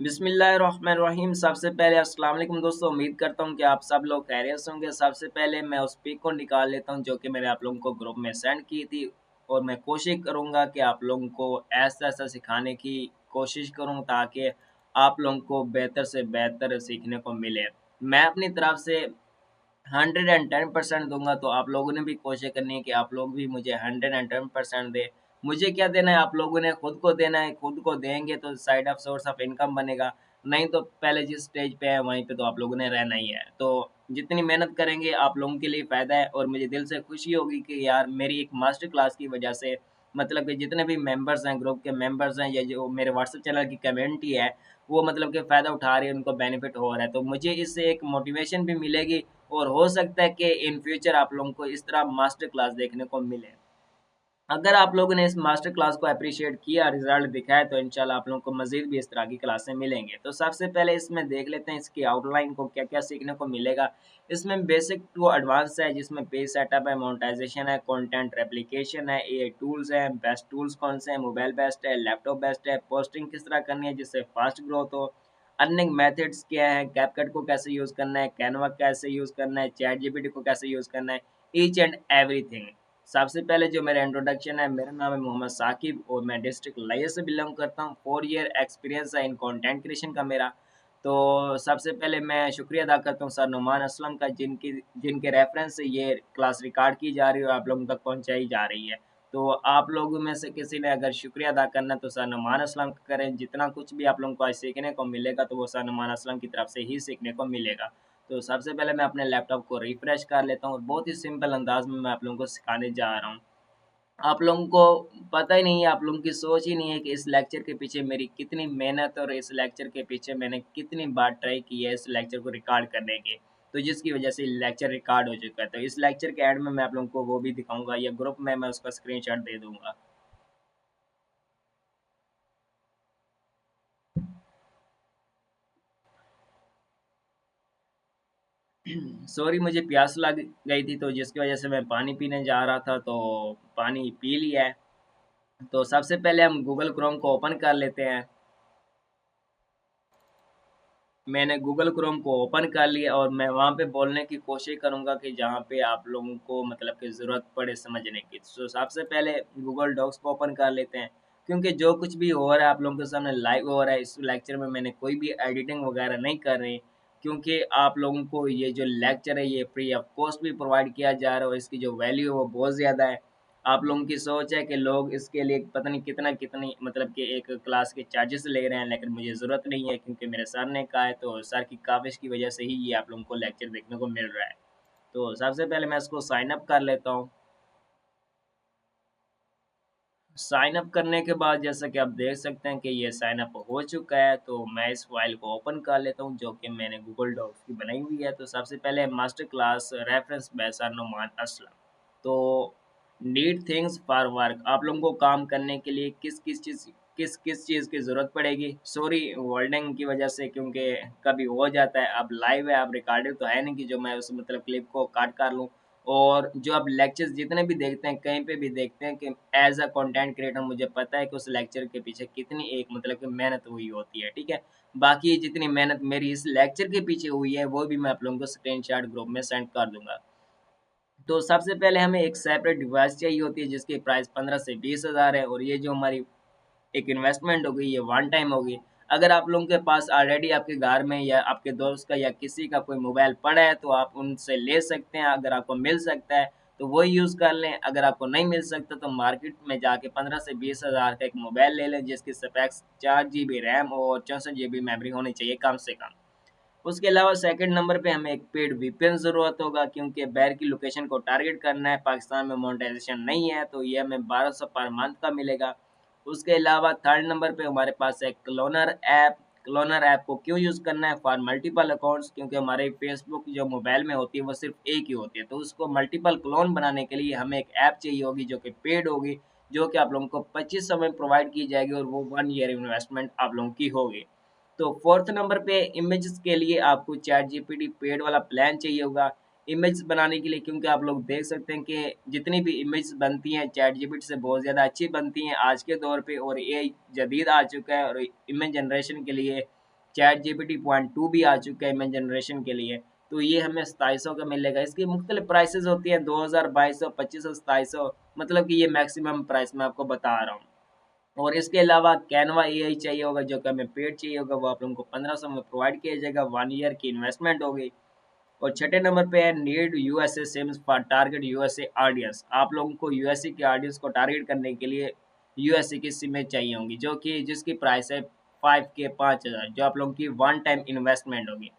बिस्मिल्लाहिर्रहमानिर्रहीम। सबसे पहले अस्सलाम वालेकुम दोस्तों, उम्मीद करता हूँ कि आप सब लोग खैरियत से होंगे। सबसे पहले मैं उस पिक को निकाल लेता हूँ जो कि मैंने आप लोगों को ग्रुप में सेंड की थी, और मैं कोशिश करूँगा कि आप लोगों को ऐसा ऐसा सिखाने की कोशिश करूँ ताकि आप लोगों को बेहतर से बेहतर सीखने को मिले। मैं अपनी तरफ से 110% दूंगा, तो आप लोगों ने भी कोशिश करनी है कि आप लोग भी मुझे 110% दें। मुझे क्या देना है, आप लोगों ने खुद को देना है। खुद को देंगे तो side of source of income बनेगा, नहीं तो पहले जिस स्टेज पे है वहीं पे तो आप लोगों ने रहना ही है। तो जितनी मेहनत करेंगे आप लोगों के लिए फ़ायदा है, और मुझे दिल से खुशी होगी कि यार मेरी एक मास्टर क्लास की वजह से मतलब कि जितने भी मेंबर्स हैं, ग्रुप के मेंबर्स हैं, या जो मेरे व्हाट्सएप चैनल की कम्युनिटी है, वो मतलब कि फ़ायदा उठा रही है, उनको बेनिफिट हो रहा है। तो मुझे इससे एक मोटिवेशन भी मिलेगी, और हो सकता है कि इन फ्यूचर आप लोगों को इस तरह मास्टर क्लास देखने को मिले। अगर आप लोगों ने इस मास्टर क्लास को अप्रिशिएट किया, रिजल्ट दिखाया, तो इंशाल्लाह आप लोगों को मज़ीद भी इस तरह की क्लासें मिलेंगे। तो सबसे पहले इसमें देख लेते हैं इसकी आउटलाइन को क्या-क्या सीखने को मिलेगा। इसमें बेसिक टू एडवांस है, जिसमें पेज सेटअप है, मोनेटाइजेशन है, कंटेंट रेप्लिकेशन है, एआई टूल्स हैं, बेस्ट टूल्स कौन से हैं, मोबाइल बेस्ट है, लैपटॉप बेस्ट है, पोस्टिंग किस तरह करनी है जिससे फास्ट ग्रोथ हो, अर्निंग मेथड्स क्या है, कैपकट को कैसे यूज़ करना है, कैनवा कैसे यूज़ करना है, चैट जीपीटी को कैसे यूज़ करना है, ईच एंड एवरीथिंग। सबसे पहले जो मेरा इंट्रोडक्शन है, मेरा नाम है मोहम्मद साकिब और मैं डिस्ट्रिक्ट लाइर से बिलोंग करता हूँ। 4 ईयर एक्सपीरियंस है इन कंटेंट क्रिएशन का मेरा। तो सबसे पहले मैं शुक्रिया अदा करता हूँ सर नुमान असलम का, जिनकी जिनके रेफरेंस से ये क्लास रिकॉर्ड की जा रही है और आप लोगों तक पहुँचाई जा रही है। तो आप लोगों में से किसी ने अगर शुक्रिया अदा करना है तो सर नुमान असलम का करें। जितना कुछ भी आप लोगों को आज सीखने को मिलेगा तो वो सर नुमान असलम की तरफ से ही सीखने को मिलेगा। तो सबसे पहले मैं अपने लैपटॉप को रिफ्रेश कर लेता हूँ, और बहुत ही सिंपल अंदाज में मैं आप लोगों को सिखाने जा रहा हूँ। आप लोगों को पता ही नहीं है, आप लोगों की सोच ही नहीं है कि इस लेक्चर के पीछे मेरी कितनी मेहनत, और इस लेक्चर के पीछे मैंने कितनी बार ट्राई की है इस लेक्चर को रिकॉर्ड करने की। तो जिसकी वजह से लेक्चर रिकॉर्ड हो चुका है। तो इस लेक्चर के एंड में मैं आप लोगों को वो भी दिखाऊंगा, या ग्रुप में मैं उसका स्क्रीनशॉट दे दूंगा। सॉरी, मुझे प्यास लग गई थी, तो जिसकी वजह से मैं पानी पीने जा रहा था, तो पानी पी लिया है। तो सबसे पहले हम गूगल क्रोम को ओपन कर लेते हैं। मैंने गूगल क्रोम को ओपन कर लिया, और मैं वहाँ पे बोलने की कोशिश करूँगा कि जहाँ पे आप लोगों को मतलब कि ज़रूरत पड़े समझने की। तो सबसे पहले गूगल डॉक्स को ओपन कर लेते हैं, क्योंकि जो कुछ भी हो रहा है आप लोगों के सामने लाइव हो रहा है। इस लेक्चर में मैंने कोई भी एडिटिंग वगैरह नहीं कर रही, क्योंकि आप लोगों को ये जो लेक्चर है ये फ्री ऑफ कॉस्ट भी प्रोवाइड किया जा रहा है, और इसकी जो वैल्यू है वो बहुत ज़्यादा है। आप लोगों की सोच है कि लोग इसके लिए पता नहीं कितना कितनी मतलब कि एक क्लास के चार्जेस ले रहे हैं, लेकिन मुझे ज़रूरत नहीं है, क्योंकि मेरे सर ने कहा है, तो सर की काविश की वजह से ही ये आप लोगों को लेक्चर देखने को मिल रहा है। तो सबसे पहले मैं इसको साइन अप कर लेता हूँ। साइन अप करने के बाद जैसा कि आप देख सकते हैं कि ये साइन अप हो चुका है, तो मैं इस फाइल को ओपन कर लेता हूँ जो कि मैंने गूगल डॉक्स की बनाई हुई है। तो सबसे पहले master class reference by sir Numan Aslam. तो नीड थिंग्स फॉर वर्क, आप लोगों को काम करने के लिए किस चीज़ की ज़रूरत पड़ेगी। सॉरी वर्डिंग की वजह से, क्योंकि कभी हो जाता है, अब लाइव है, अब रिकॉर्डेड तो है नहीं कि जो मैं उस मतलब क्लिप को काट कर लूँ। और जो आप लेक्चर्स जितने भी देखते हैं, कहीं पे भी देखते हैं कि एज अ कंटेंट क्रिएटर मुझे पता है कि उस लेक्चर के पीछे कितनी एक मतलब कि मेहनत हुई होती है, ठीक है। बाकी जितनी मेहनत मेरी इस लेक्चर के पीछे हुई है वो भी मैं आप लोगों को स्क्रीनशॉट ग्रुप में सेंड कर दूंगा। तो सबसे पहले हमें एक सेपरेट डिवाइस चाहिए होती है जिसकी प्राइस 15 से 20 हज़ार है, और ये जो हमारी एक इन्वेस्टमेंट हो गई, ये वन टाइम होगी। अगर आप लोगों के पास ऑलरेडी आपके घर में या आपके दोस्त का या किसी का कोई मोबाइल पड़ा है, तो आप उनसे ले सकते हैं। अगर आपको मिल सकता है तो वही यूज़ कर लें। अगर आपको नहीं मिल सकता तो मार्केट में जाके 15 से 20 हज़ार का एक मोबाइल ले लें, जिसकी स्पेक्स 4 GB रैम और 64 GB मेमोरी होनी चाहिए कम से कम। उसके अलावा सेकंड नंबर पे हमें एक पेड वीपीएन ज़रूरत होगा, क्योंकि बाहर की लोकेशन को टारगेट करना है। पाकिस्तान में मोनेटाइजेशन नहीं है, तो ये हमें 1200 पर मंथ का मिलेगा। उसके अलावा थर्ड नंबर पे हमारे पास है क्लोनर ऐप। क्लोनर ऐप को क्यों यूज़ करना है, फॉर मल्टीपल अकाउंट्स, क्योंकि हमारे फेसबुक जो मोबाइल में होती है वो सिर्फ एक ही होती है, तो उसको मल्टीपल क्लोन बनाने के लिए हमें एक ऐप चाहिए होगी जो कि पेड होगी, जो कि आप लोगों को 2500 में प्रोवाइड की जाएगी, और वो 1 ईयर इन्वेस्टमेंट आप लोगों की होगी। तो फोर्थ नंबर पे इमेजेस के लिए आपको चैट जीपीटी पेड वाला प्लान चाहिए होगा इमेज बनाने के लिए, क्योंकि आप लोग देख सकते हैं कि जितनी भी इमेज बनती हैं चैट जीपीटी से बहुत ज़्यादा अच्छी बनती हैं आज के दौर पे, और ये जदीद आ चुका है, और इमेज जनरेशन के लिए चैट जीपीटी पॉइंट टू भी आ चुका है इमेज जनरेशन के लिए। तो ये हमें 2700 का मिलेगा। इसकी मुख्तलिफ प्राइसेस होती हैं, 2000, 2200, 2500, 2700, मतलब कि ये मैक्सिमम प्राइस मैं आपको बता रहा हूँ। और इसके अलावा कैनवा एआई चाहिए होगा, जो कि हमें पेड चाहिए होगा, वो आप लोगों को 1500 में प्रोवाइड किया जाएगा। 1 ईयर की इन्वेस्टमेंट होगी। और छठे नंबर पे है need USA sims for target USA audience. आप लोगों को यूएसए के ऑडियंस को टारगेट करने के लिए यूएसए की सिमें चाहिए होंगी, जो कि जिसकी प्राइस है 5K, 5000, जो आप लोगों की वन टाइम इन्वेस्टमेंट होगी।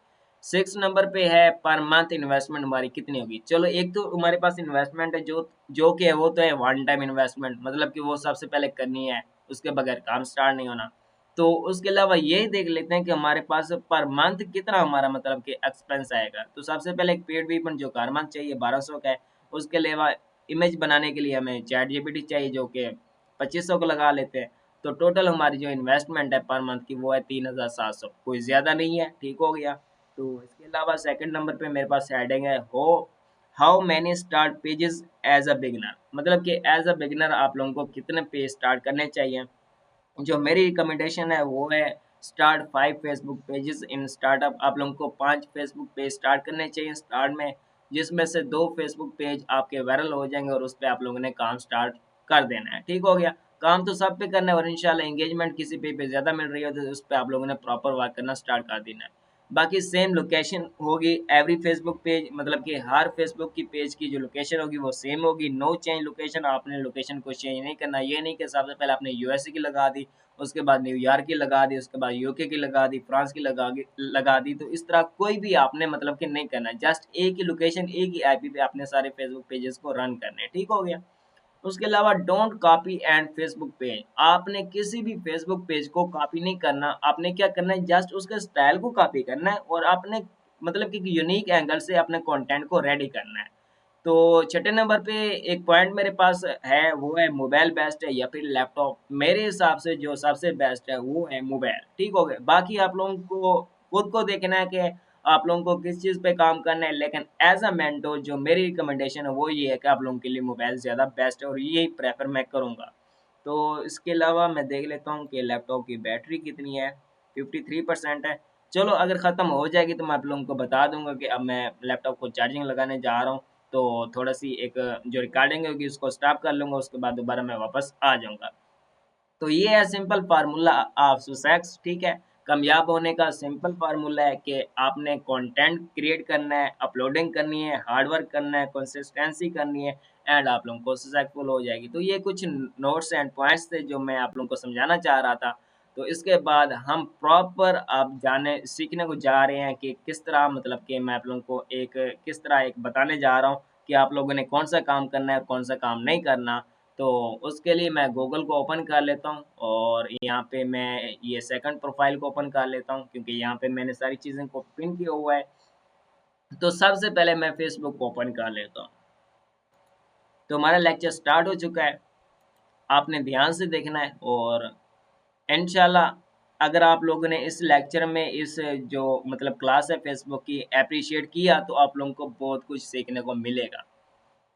6 नंबर पे है पर मंथ इन्वेस्टमेंट हमारी कितनी होगी। चलो, एक तो हमारे पास इन्वेस्टमेंट है जो जो कि है, वो तो है वन टाइम इन्वेस्टमेंट, मतलब कि वो सबसे पहले करनी है, उसके बगैर काम स्टार्ट नहीं होना। तो उसके अलावा ये देख लेते हैं कि हमारे पास पर मंथ कितना हमारा मतलब कि एक्सपेंस आएगा। तो सबसे पहले एक पेड वीपन जो हर मंथ चाहिए 1200 का है। उसके अलावा इमेज बनाने के लिए हमें चैट जीपीटी चाहिए, जो कि 2500 को लगा लेते हैं। तो टोटल हमारी जो इन्वेस्टमेंट है पर मंथ की, वो है 3700, कोई ज़्यादा नहीं है, ठीक हो गया। तो इसके अलावा सेकंड नंबर पे मेरे पास हेडिंग है हो how many start pages as a beginner, मतलब कि एज अ बिगिनर आप लोगों को कितने पेज स्टार्ट करने चाहिए। जो मेरी रिकमेंडेशन है वो है start 5 Facebook pages in startup. आप लोगों को 5 फेसबुक पेज स्टार्ट करने चाहिए स्टार्ट में, जिसमें से 2 फेसबुक पेज आपके वायरल हो जाएंगे और उस पर आप लोगों ने काम स्टार्ट कर देना है, ठीक हो गया। काम तो सब पे करना है, और इंशाल्लाह एंगेजमेंट किसी पे ज़्यादा मिल रही है तो उस पर आप लोगों ने प्रॉपर वर्क करना स्टार्ट कर देना है। बाकी सेम लोकेशन होगी एवरी फेसबुक पेज, मतलब कि हर फेसबुक की पेज की जो लोकेशन होगी वो सेम होगी, नो चेंज लोकेशन। आपने लोकेशन को चेंज नहीं करना, ये नहीं कि सबसे पहले आपने यूएसए की लगा दी, उसके बाद न्यूयॉर्क की लगा दी, उसके बाद यूके की लगा दी, फ्रांस की लगा दी। तो इस तरह कोई भी आपने मतलब कि नहीं करना, जस्ट एक ही लोकेशन, एक ही आईपी पे आपने सारे फेसबुक पेजेस को रन करने, ठीक हो गया। उसके अलावा don't copy and Facebook page, आपने किसी भी फेसबुक पेज को कॉपी नहीं करना। आपने क्या करना है, जस्ट उसके स्टाइल को कॉपी करना है, और आपने मतलब कि यूनिक एंगल से अपने कंटेंट को रेडी करना है। तो छठे नंबर पे एक पॉइंट मेरे पास है, वो है मोबाइल बेस्ट है या फिर लैपटॉप। मेरे हिसाब से जो सबसे बेस्ट है वो है मोबाइल, ठीक हो गया। बाकी आप लोगों को खुद को देखना है कि आप लोगों को किस चीज़ पे काम करना है, लेकिन एज अ मेंटोर जो मेरी रिकमेंडेशन है वो ये है कि आप लोगों के लिए मोबाइल ज़्यादा बेस्ट है, और यही प्रेफर मैं करूँगा। तो इसके अलावा मैं देख लेता हूँ कि लैपटॉप की बैटरी कितनी है, 53% है। चलो, अगर ख़त्म हो जाएगी तो मैं आप लोगों को बता दूंगा कि अब मैं लैपटॉप को चार्जिंग लगाने जा रहा हूँ। तो थोड़ा सी एक जो रिकॉर्डिंग होगी उसको स्टॉप कर लूँगा, उसके बाद दोबारा मैं वापस आ जाऊँगा। तो ये है सिंपल फार्मूला ऑफ सक्सेस, ठीक है। कामयाब होने का सिंपल फार्मूला है कि आपने कंटेंट क्रिएट करना है, अपलोडिंग करनी है, हार्ड वर्क करना है, कंसिस्टेंसी करनी है, एंड आप लोगों को सक्सेसफुल हो जाएगी। तो ये कुछ नोट्स एंड पॉइंट्स थे जो मैं आप लोगों को समझाना चाह रहा था। तो इसके बाद हम प्रॉपर आप जाने सीखने को जा रहे हैं कि किस तरह, मतलब कि मैं आप लोगों को एक किस तरह एक बताने जा रहा हूँ कि आप लोगों ने कौन सा काम करना है और कौन सा काम नहीं करना। तो उसके लिए मैं गूगल को ओपन कर लेता हूँ, और यहाँ पे मैं ये सेकंड प्रोफाइल को ओपन कर लेता हूँ, क्योंकि यहाँ पे मैंने सारी चीज़ें को पिन किया हुआ है। तो सबसे पहले मैं फेसबुक को ओपन कर लेता हूँ। तो हमारा लेक्चर स्टार्ट हो चुका है, आपने ध्यान से देखना है। और इंशाल्लाह अगर आप लोगों ने इस लेक्चर में इस जो मतलब क्लास है फेसबुक की अप्रिशिएट किया, तो आप लोगों को बहुत कुछ सीखने को मिलेगा।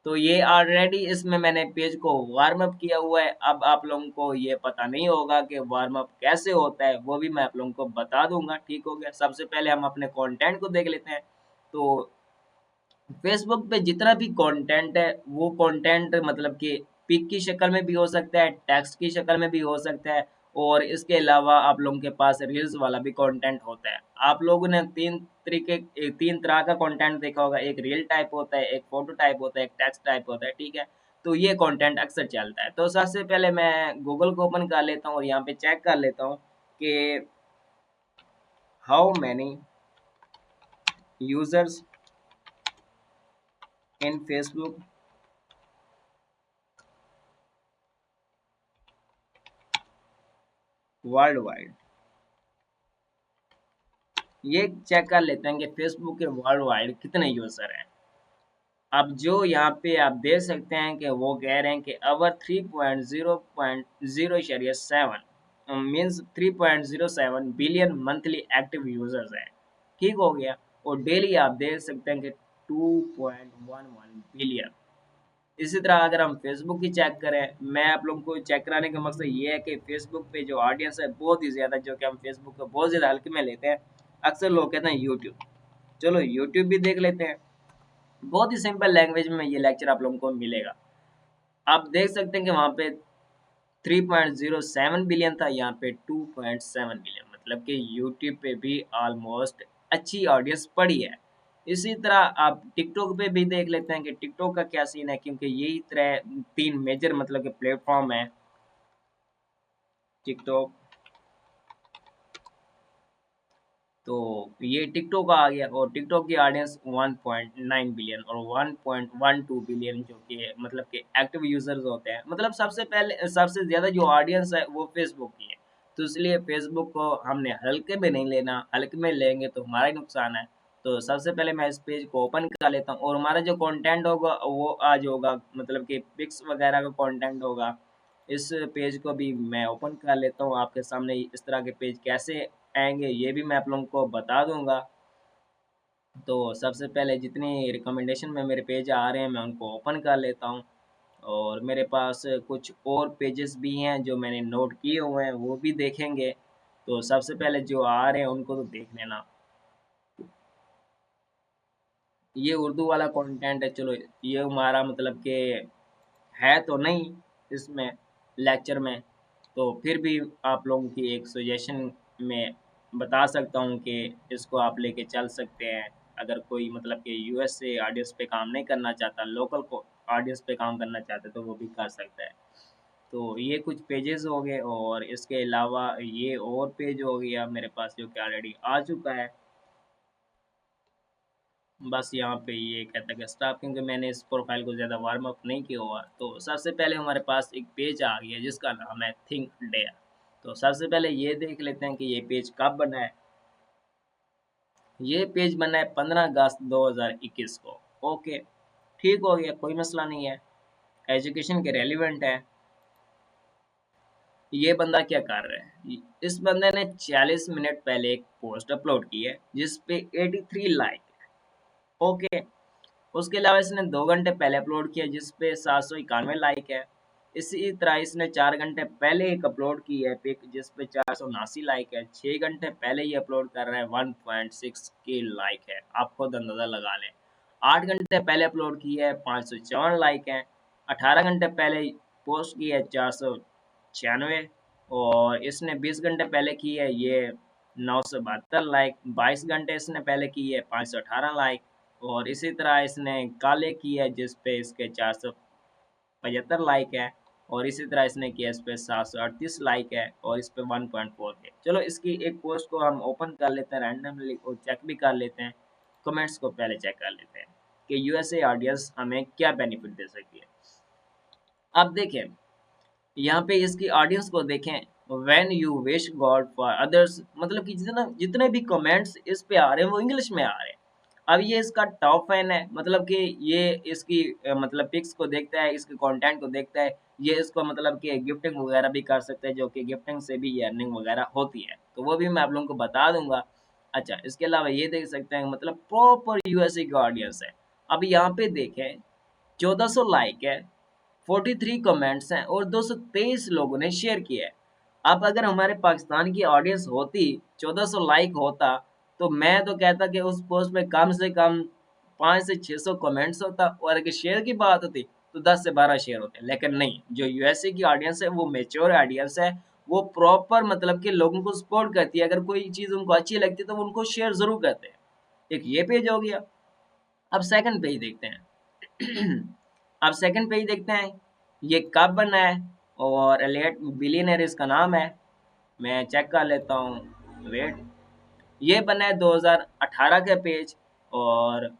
तो ये ऑलरेडी इसमें मैंने पेज को वार्म अप किया हुआ है। अब आप लोगों को ये पता नहीं होगा कि वार्म अप कैसे होता है, वो भी मैं आप लोगों को बता दूंगा, ठीक हो गया। सबसे पहले हम अपने कंटेंट को देख लेते हैं। तो फेसबुक पे जितना भी कंटेंट है, वो कंटेंट मतलब कि पिक की शक्ल में भी हो सकता है, टेक्स्ट की शक्ल में भी हो सकता है, और इसके अलावा आप लोगों के पास रील्स वाला भी कंटेंट होता है। आप लोगों ने तीन तरह का कंटेंट देखा होगा, एक रील टाइप होता है, एक फोटो टाइप होता है, एक टेक्स्ट टाइप होता है, ठीक है। तो ये कंटेंट अक्सर चलता है। तो सबसे पहले मैं गूगल को ओपन कर लेता हूँ और यहाँ पे चेक कर लेता हूँ कि how many users in Facebook world wide. ये चेक कर लेते हैं कि फेसबुक के वर्ल्ड वाइड कितने यूजर हैं। अब जो यहाँ पे आप देख सकते हैं कि वो कह रहे हैं कि अवर 3.0.0.7 means 3.07 billion monthly active users हैं, ठीक हो गया। और डेली आप देख सकते हैं कि 2.11 बिलियन। इसी तरह अगर हम फेसबुक की चेक करें, मैं आप लोगों को चेक कराने का मकसद ये है कि फेसबुक पे जो ऑडियंस है बहुत ही ज़्यादा, जो कि हम फेसबुक को बहुत ज़्यादा हल्के में लेते हैं। अक्सर लोग कहते हैं यूट्यूब, चलो यूट्यूब भी देख लेते हैं। बहुत ही सिंपल लैंग्वेज में ये लेक्चर आप लोगों को मिलेगा। आप देख सकते हैं कि वहाँ पे 3.07 बिलियन था, यहाँ पे 2.7 बिलियन, मतलब कि यूट्यूब पे भी ऑलमोस्ट अच्छी ऑडियंस पड़ी है। इसी तरह आप टिकटॉक पे भी देख लेते हैं कि टिकटॉक का क्या सीन है, क्योंकि यही तरह तीन मेजर मतलब के प्लेटफॉर्म है, टिकटॉक। तो ये टिकटॉक आ गया और टिकटॉक की ऑडियंस 1.9 बिलियन और 1.12 बिलियन जो कि मतलब कि एक्टिव यूजर्स होते हैं। मतलब सबसे पहले सबसे ज़्यादा जो ऑडियंस है वो फेसबुक की है। तो इसलिए फेसबुक को हमने हल्के में नहीं लेना, हल्के में लेंगे तो हमारा ही नुकसान है। तो सबसे पहले मैं इस पेज को ओपन कर लेता हूँ और हमारा जो कंटेंट होगा वो आज होगा, मतलब कि पिक्स वगैरह का कंटेंट होगा। इस पेज को भी मैं ओपन कर लेता हूँ, आपके सामने इस तरह के पेज कैसे आएंगे ये भी मैं आप लोगों को बता दूंगा। तो सबसे पहले जितनी रिकमेंडेशन में मेरे पेज आ रहे हैं मैं उनको ओपन कर लेता हूँ। और मेरे पास कुछ और पेजेस भी हैं जो मैंने नोट किए हुए हैं, वो भी देखेंगे। तो सबसे पहले जो आ रहे हैं उनको तो देख लेना। ये उर्दू वाला कंटेंट है, चलो ये हमारा मतलब कि है तो नहीं इसमें लेक्चर में, तो फिर भी आप लोगों की एक सजेशन में बता सकता हूँ कि इसको आप लेके चल सकते हैं। अगर कोई मतलब कि यूएस से ऑडियंस पे काम नहीं करना चाहता, लोकल को ऑडियंस पे काम करना चाहता है तो वो भी कर सकता है। तो ये कुछ पेजेस हो गए और इसके अलावा ये और पेज हो गया मेरे पास जो कि ऑलरेडी आ चुका है। बस यहाँ पे ये कहता है कि स्टॉप, क्योंकि मैंने इस प्रोफाइल को ज़्यादा वार्म अप नहीं किया हुआ। तो सबसे पहले हमारे पास एक पेज आ गया जिसका नाम है थिंक डेयर। तो सबसे पहले ये देख लेते हैं कि ये पेज कब बना है। ये पेज बना है 15 अगस्त 2021 को। ओके, ठीक हो गया, कोई मसला नहीं है, एजुकेशन के रेलिवेंट है। ये बंदा क्या कर रहा है, इस बंदे ने 40 मिनट पहले एक पोस्ट अपलोड की है जिस पे 83 लाइक। ओके, उसके अलावा इसने 2 घंटे पहले अपलोड किया जिस पे 791 लाइक है। इसी तरह इसने 4 घंटे पहले एक अपलोड की है पिक जिस पे 479 लाइक है। 6 घंटे पहले ये अपलोड कर रहा है, 1.6 के लाइक है, आप खुद अंदाजा लगा लें। 8 घंटे पहले अपलोड की है, 554 लाइक है। 18 घंटे पहले पोस्ट की है, 496। और इसने 20 घंटे पहले की है ये 972 लाइक। 22 घंटे इसने पहले की है, 518 लाइक। और इसी तरह इसने काले की है जिस पे इसके 475 लाइक है। और इसी तरह इसने किया इस पे 738 लाइक है और इस पे 1.4 है। चलो इसकी एक पोस्ट को हम ओपन कर लेते हैं रैंडमली और चेक भी कर लेते हैं। कमेंट्स को पहले चेक कर लेते हैं कि यूएसए ऑडियंस हमें क्या बेनिफिट दे सकती है। अब देखें यहाँ पे इसकी ऑडियंस को देखें, when you wish God for others, मतलब कि जितने भी कमेंट्स इस पे आ रहे हैं वो इंग्लिश में आ रहे हैं। अब ये इसका टॉप फैन है, मतलब कि ये इसकी मतलब पिक्स को देखता है, इसके कंटेंट को देखता है। ये इसको मतलब कि गिफ्टिंग वगैरह भी कर सकते हैं, जो कि गिफ्टिंग से भी अर्निंग वगैरह होती है, तो वो भी मैं आप लोगों को बता दूंगा। अच्छा, इसके अलावा ये देख सकते हैं मतलब प्रॉपर यूएसए की ऑडियंस है। अब यहाँ पे देखें 1400 लाइक है, 43 कमेंट्स हैं और 223 लोगों ने शेयर किया है। अब अगर हमारे पाकिस्तान की ऑडियंस होती, 1400 लाइक होता, तो मैं तो कहता कि उस पोस्ट में कम से कम 500 से 600 कमेंट्स होता और अगर शेयर की बात होती तो 10 से 12 शेयर होते। लेकिन नहीं, जो यूएसए की ऑडियंस है वो मेच्योर ऑडियंस है, वो प्रॉपर मतलब कि लोगों को सपोर्ट करती है। अगर कोई चीज़ उनको अच्छी लगती है तो वो उनको शेयर ज़रूर करते हैं। एक ये पेज हो गया। अब सेकंड पेज देखते हैं। अब सेकंड पेज देखते हैं ये कब बना है और एलियट बिलियनर इसका नाम है। मैं चेक कर लेता हूँ, वेट। ये बना है 2018 का पेज और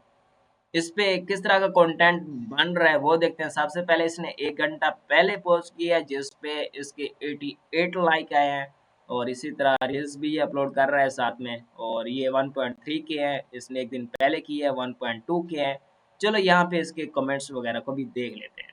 इस पे किस तरह का कंटेंट बन रहा है वो देखते हैं। सबसे पहले इसने 1 घंटा पहले पोस्ट किया जिस पे इसके 88 लाइक आए हैं। और इसी तरह रील्स भी ये अपलोड कर रहा है साथ में, और ये 1.3 के हैं, इसने एक दिन पहले की है 1.2 के हैं। चलो यहाँ पे इसके कमेंट्स वगैरह को भी देख लेते हैं।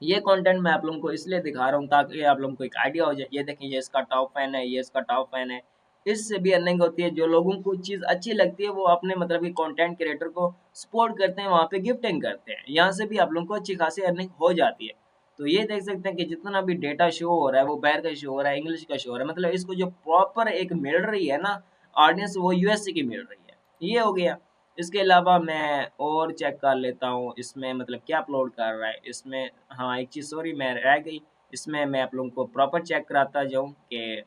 ये कंटेंट मैं आप लोगों को इसलिए दिखा रहा हूँ ताकि आप लोगों को एक आइडिया हो जाए। ये देखिए, ये इसका टॉप फैन है, ये इसका टॉप फैन है। इससे भी अर्निंग होती है। जो लोगों को चीज़ अच्छी लगती है वो अपने मतलब कि कंटेंट क्रिएटर को सपोर्ट करते हैं, वहाँ पे गिफ्टिंग करते हैं, यहाँ से भी आप लोगों को अच्छी खासी अर्निंग हो जाती है। तो ये देख सकते हैं कि जितना भी डेटा शो हो रहा है वो बाहर का शो हो रहा है, इंग्लिश का शो हो रहा है, मतलब इसको जो प्रॉपर एक मिल रही है ना ऑडियंस, वो यूएसए की मिल रही है। ये हो गया। इसके अलावा मैं और चेक कर लेता हूँ इसमें मतलब क्या अपलोड कर रहा है इसमें। हाँ एक चीज़ सॉरी मैं रह गई, इसमें मैं आप लोगों को प्रॉपर चेक कराता जाऊँ कि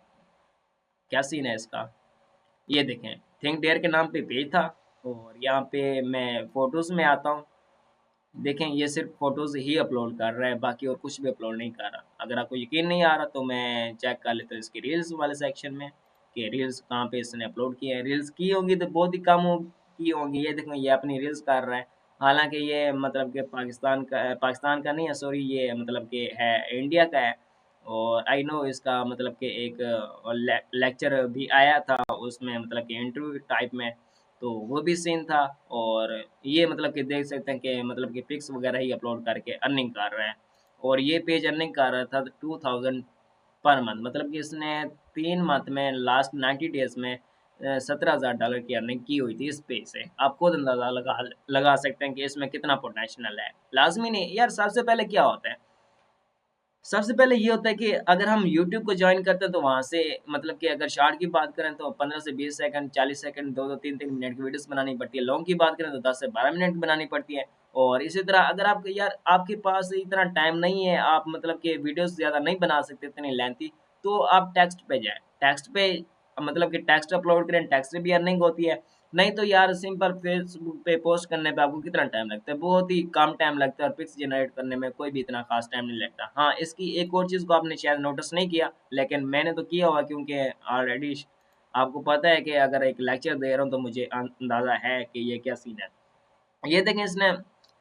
क्या सीन है इसका। ये देखें, थिंक डेयर के नाम पे पेज था, और यहाँ पे मैं फोटोज़ में आता हूँ। देखें ये सिर्फ फोटोज़ ही अपलोड कर रहा है, बाकी और कुछ भी अपलोड नहीं कर रहा। अगर आपको यकीन नहीं आ रहा तो मैं चेक कर लेता हूँ इसके रील्स वाले सेक्शन में कि रील्स कहाँ पे इसने अपलोड किए हैं। रील्स की होंगी तो बहुत ही कम की होंगी। ये देखो ये अपनी रील्स कर रहा है, हालांकि ये मतलब कि पाकिस्तान का नहीं है, सॉरी ये मतलब कि है इंडिया का है। और आई नो इसका मतलब कि एक लेक्चर भी आया था उसमें, मतलब कि इंटरव्यू टाइप में, तो वो भी सीन था। और ये मतलब कि देख सकते हैं कि मतलब कि पिक्स वगैरह ही अपलोड करके अर्निंग कर रहा है। और ये पेज अर्निंग कर रहा था 2000 पर मंथ, मतलब कि इसने 3 मंथ में लास्ट 90 डेज में $17,000 की अर्निंग की हुई थी इस पेज से। आप खुद अंदाजा लगा सकते हैं कि इसमें कितना पोटेंशियल है। लाजमी नहीं यार, सबसे पहले क्या होता है, सबसे पहले ये होता है कि अगर हम YouTube को जॉइन करते हैं तो वहाँ से मतलब कि अगर शॉर्ट की बात करें तो 15 से 20 सेकंड, 40 सेकंड, 2-2, 3-3 मिनट की वीडियोस बनानी पड़ती है। लॉन्ग की बात करें तो 10 से 12 मिनट की बनानी पड़ती है। और इसी तरह अगर आप यार आपके पास इतना टाइम नहीं है, आप मतलब कि वीडियोस ज़्यादा नहीं बना सकते इतनी लेंथी, तो आप टेक्स्ट पे जाएँ। टेक्स्ट पे मतलब कि टेक्स्ट अपलोड करें, टेक्स्ट से भी अर्निंग होती है। नहीं तो यार सिंपल फेसबुक पे पोस्ट करने पे आपको कितना टाइम लगता है, बहुत ही कम टाइम लगता है, और पिक्स जनरेट करने में कोई भी इतना खास टाइम नहीं लगता। हाँ इसकी एक और चीज़ को आपने शायद नोटिस नहीं किया, लेकिन मैंने तो किया हुआ, क्योंकि ऑलरेडी आपको पता है कि अगर एक लेक्चर दे रहा हूँ तो मुझे अंदाज़ा है कि ये क्या सीन है। ये देखें इसने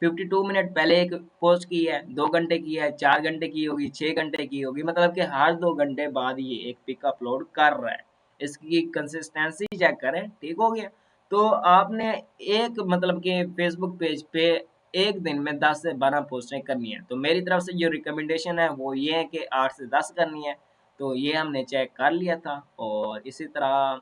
52 मिनट पहले एक पोस्ट की है, 2 घंटे की है, 4 घंटे की होगी, 6 घंटे की होगी, मतलब कि हर 2 घंटे बाद ये एक पिक अपलोड कर रहा है। इसकी कंसिस्टेंसी चेक करें, ठीक हो गया। तो आपने एक मतलब कि फेसबुक पेज पे एक दिन में 10 से 12 पोस्टें करनी है। तो मेरी तरफ से जो रिकमेंडेशन है वो ये है कि 8 से 10 करनी है। तो ये हमने चेक कर लिया था। और इसी तरह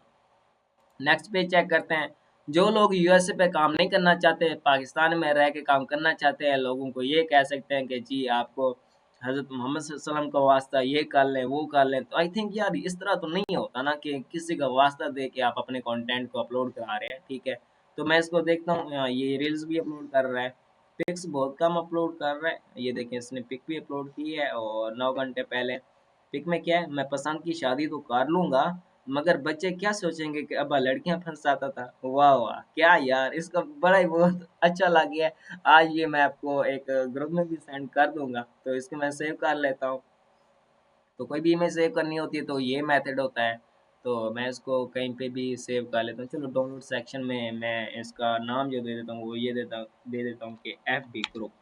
नेक्स्ट पे चेक करते हैं। जो लोग यूएसए पे काम नहीं करना चाहते, पाकिस्तान में रह के काम करना चाहते हैं, लोगों को ये कह सकते हैं कि जी आपको हज़रत मोहम्मद सल्लल्लाहु अलैहि वसल्लम का वास्ता ये कर लें, वो कर लें। तो आई थिंक यार इस तरह तो नहीं होता ना कि किसी का वास्ता दे के आप अपने कंटेंट को अपलोड करा रहे हैं, ठीक है। तो मैं इसको देखता हूँ, ये रील्स भी अपलोड कर रहा है, पिक्स बहुत कम अपलोड कर रहा है। ये देखिए इसने पिक भी अपलोड की है, और 9 घंटे पहले। पिक में क्या है, मैं पसंद की शादी तो कर लूंगा, मगर बच्चे क्या सोचेंगे कि अब्बा लड़कियां फंसाता था। वाह वाह क्या यार, इसका बड़ा ही बहुत अच्छा लग गया है। आज ये मैं आपको एक ग्रुप में भी सेंड कर दूंगा, तो इसको मैं सेव कर लेता हूँ। तो कोई भी इमेज सेव करनी होती है तो ये मेथड होता है। तो मैं इसको कहीं पे भी सेव कर लेता हूँ। चलो डाउनलोड सेक्शन में मैं इसका नाम जो दे देता हूँ वो ये दे देता हूँ कि FB ग्रुप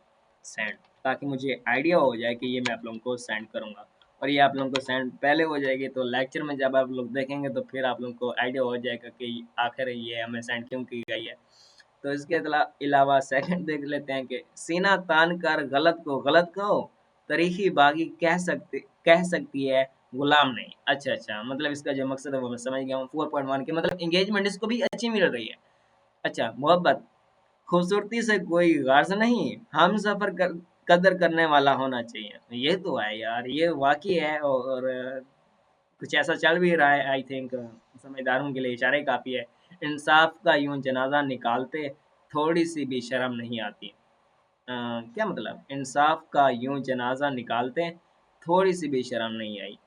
सेंड, ताकि मुझे आइडिया हो जाए कि ये मैं आप लोगों को सेंड करूँगा। और ये आप लोगों को सेंड पहले हो जाएगी, तो लेक्चर में जब आप लोग देखेंगे तो फिर आप लोगों को आइडिया हो जाएगा कि आखिर ये हमें सेंड क्यों की गई है। तो इसके अलावा सेकंड देख लेते हैं कि सीना तान कर गलत को गलत कहो, तरीखी बागी कह सकती है गुलाम नहीं। अच्छा अच्छा, मतलब इसका जो मकसद है वो मैं समझ गया हूँ। 4.1 के मतलब एंगेजमेंट इसको भी अच्छी मिल रही है। अच्छा, मोहब्बत खूबसूरती से कोई गर्ज नहीं, हम सफर कदर करने वाला होना चाहिए। ये तो है यार, ये वाकई है। और कुछ ऐसा चल भी रहा है। आई थिंक समझदारों के लिए इशारे काफ़ी है। इंसाफ का यूं जनाजा निकालते थोड़ी सी भी शर्म नहीं आती। क्या मतलब, इंसाफ का यूं जनाजा निकालते थोड़ी सी भी शर्म नहीं आई।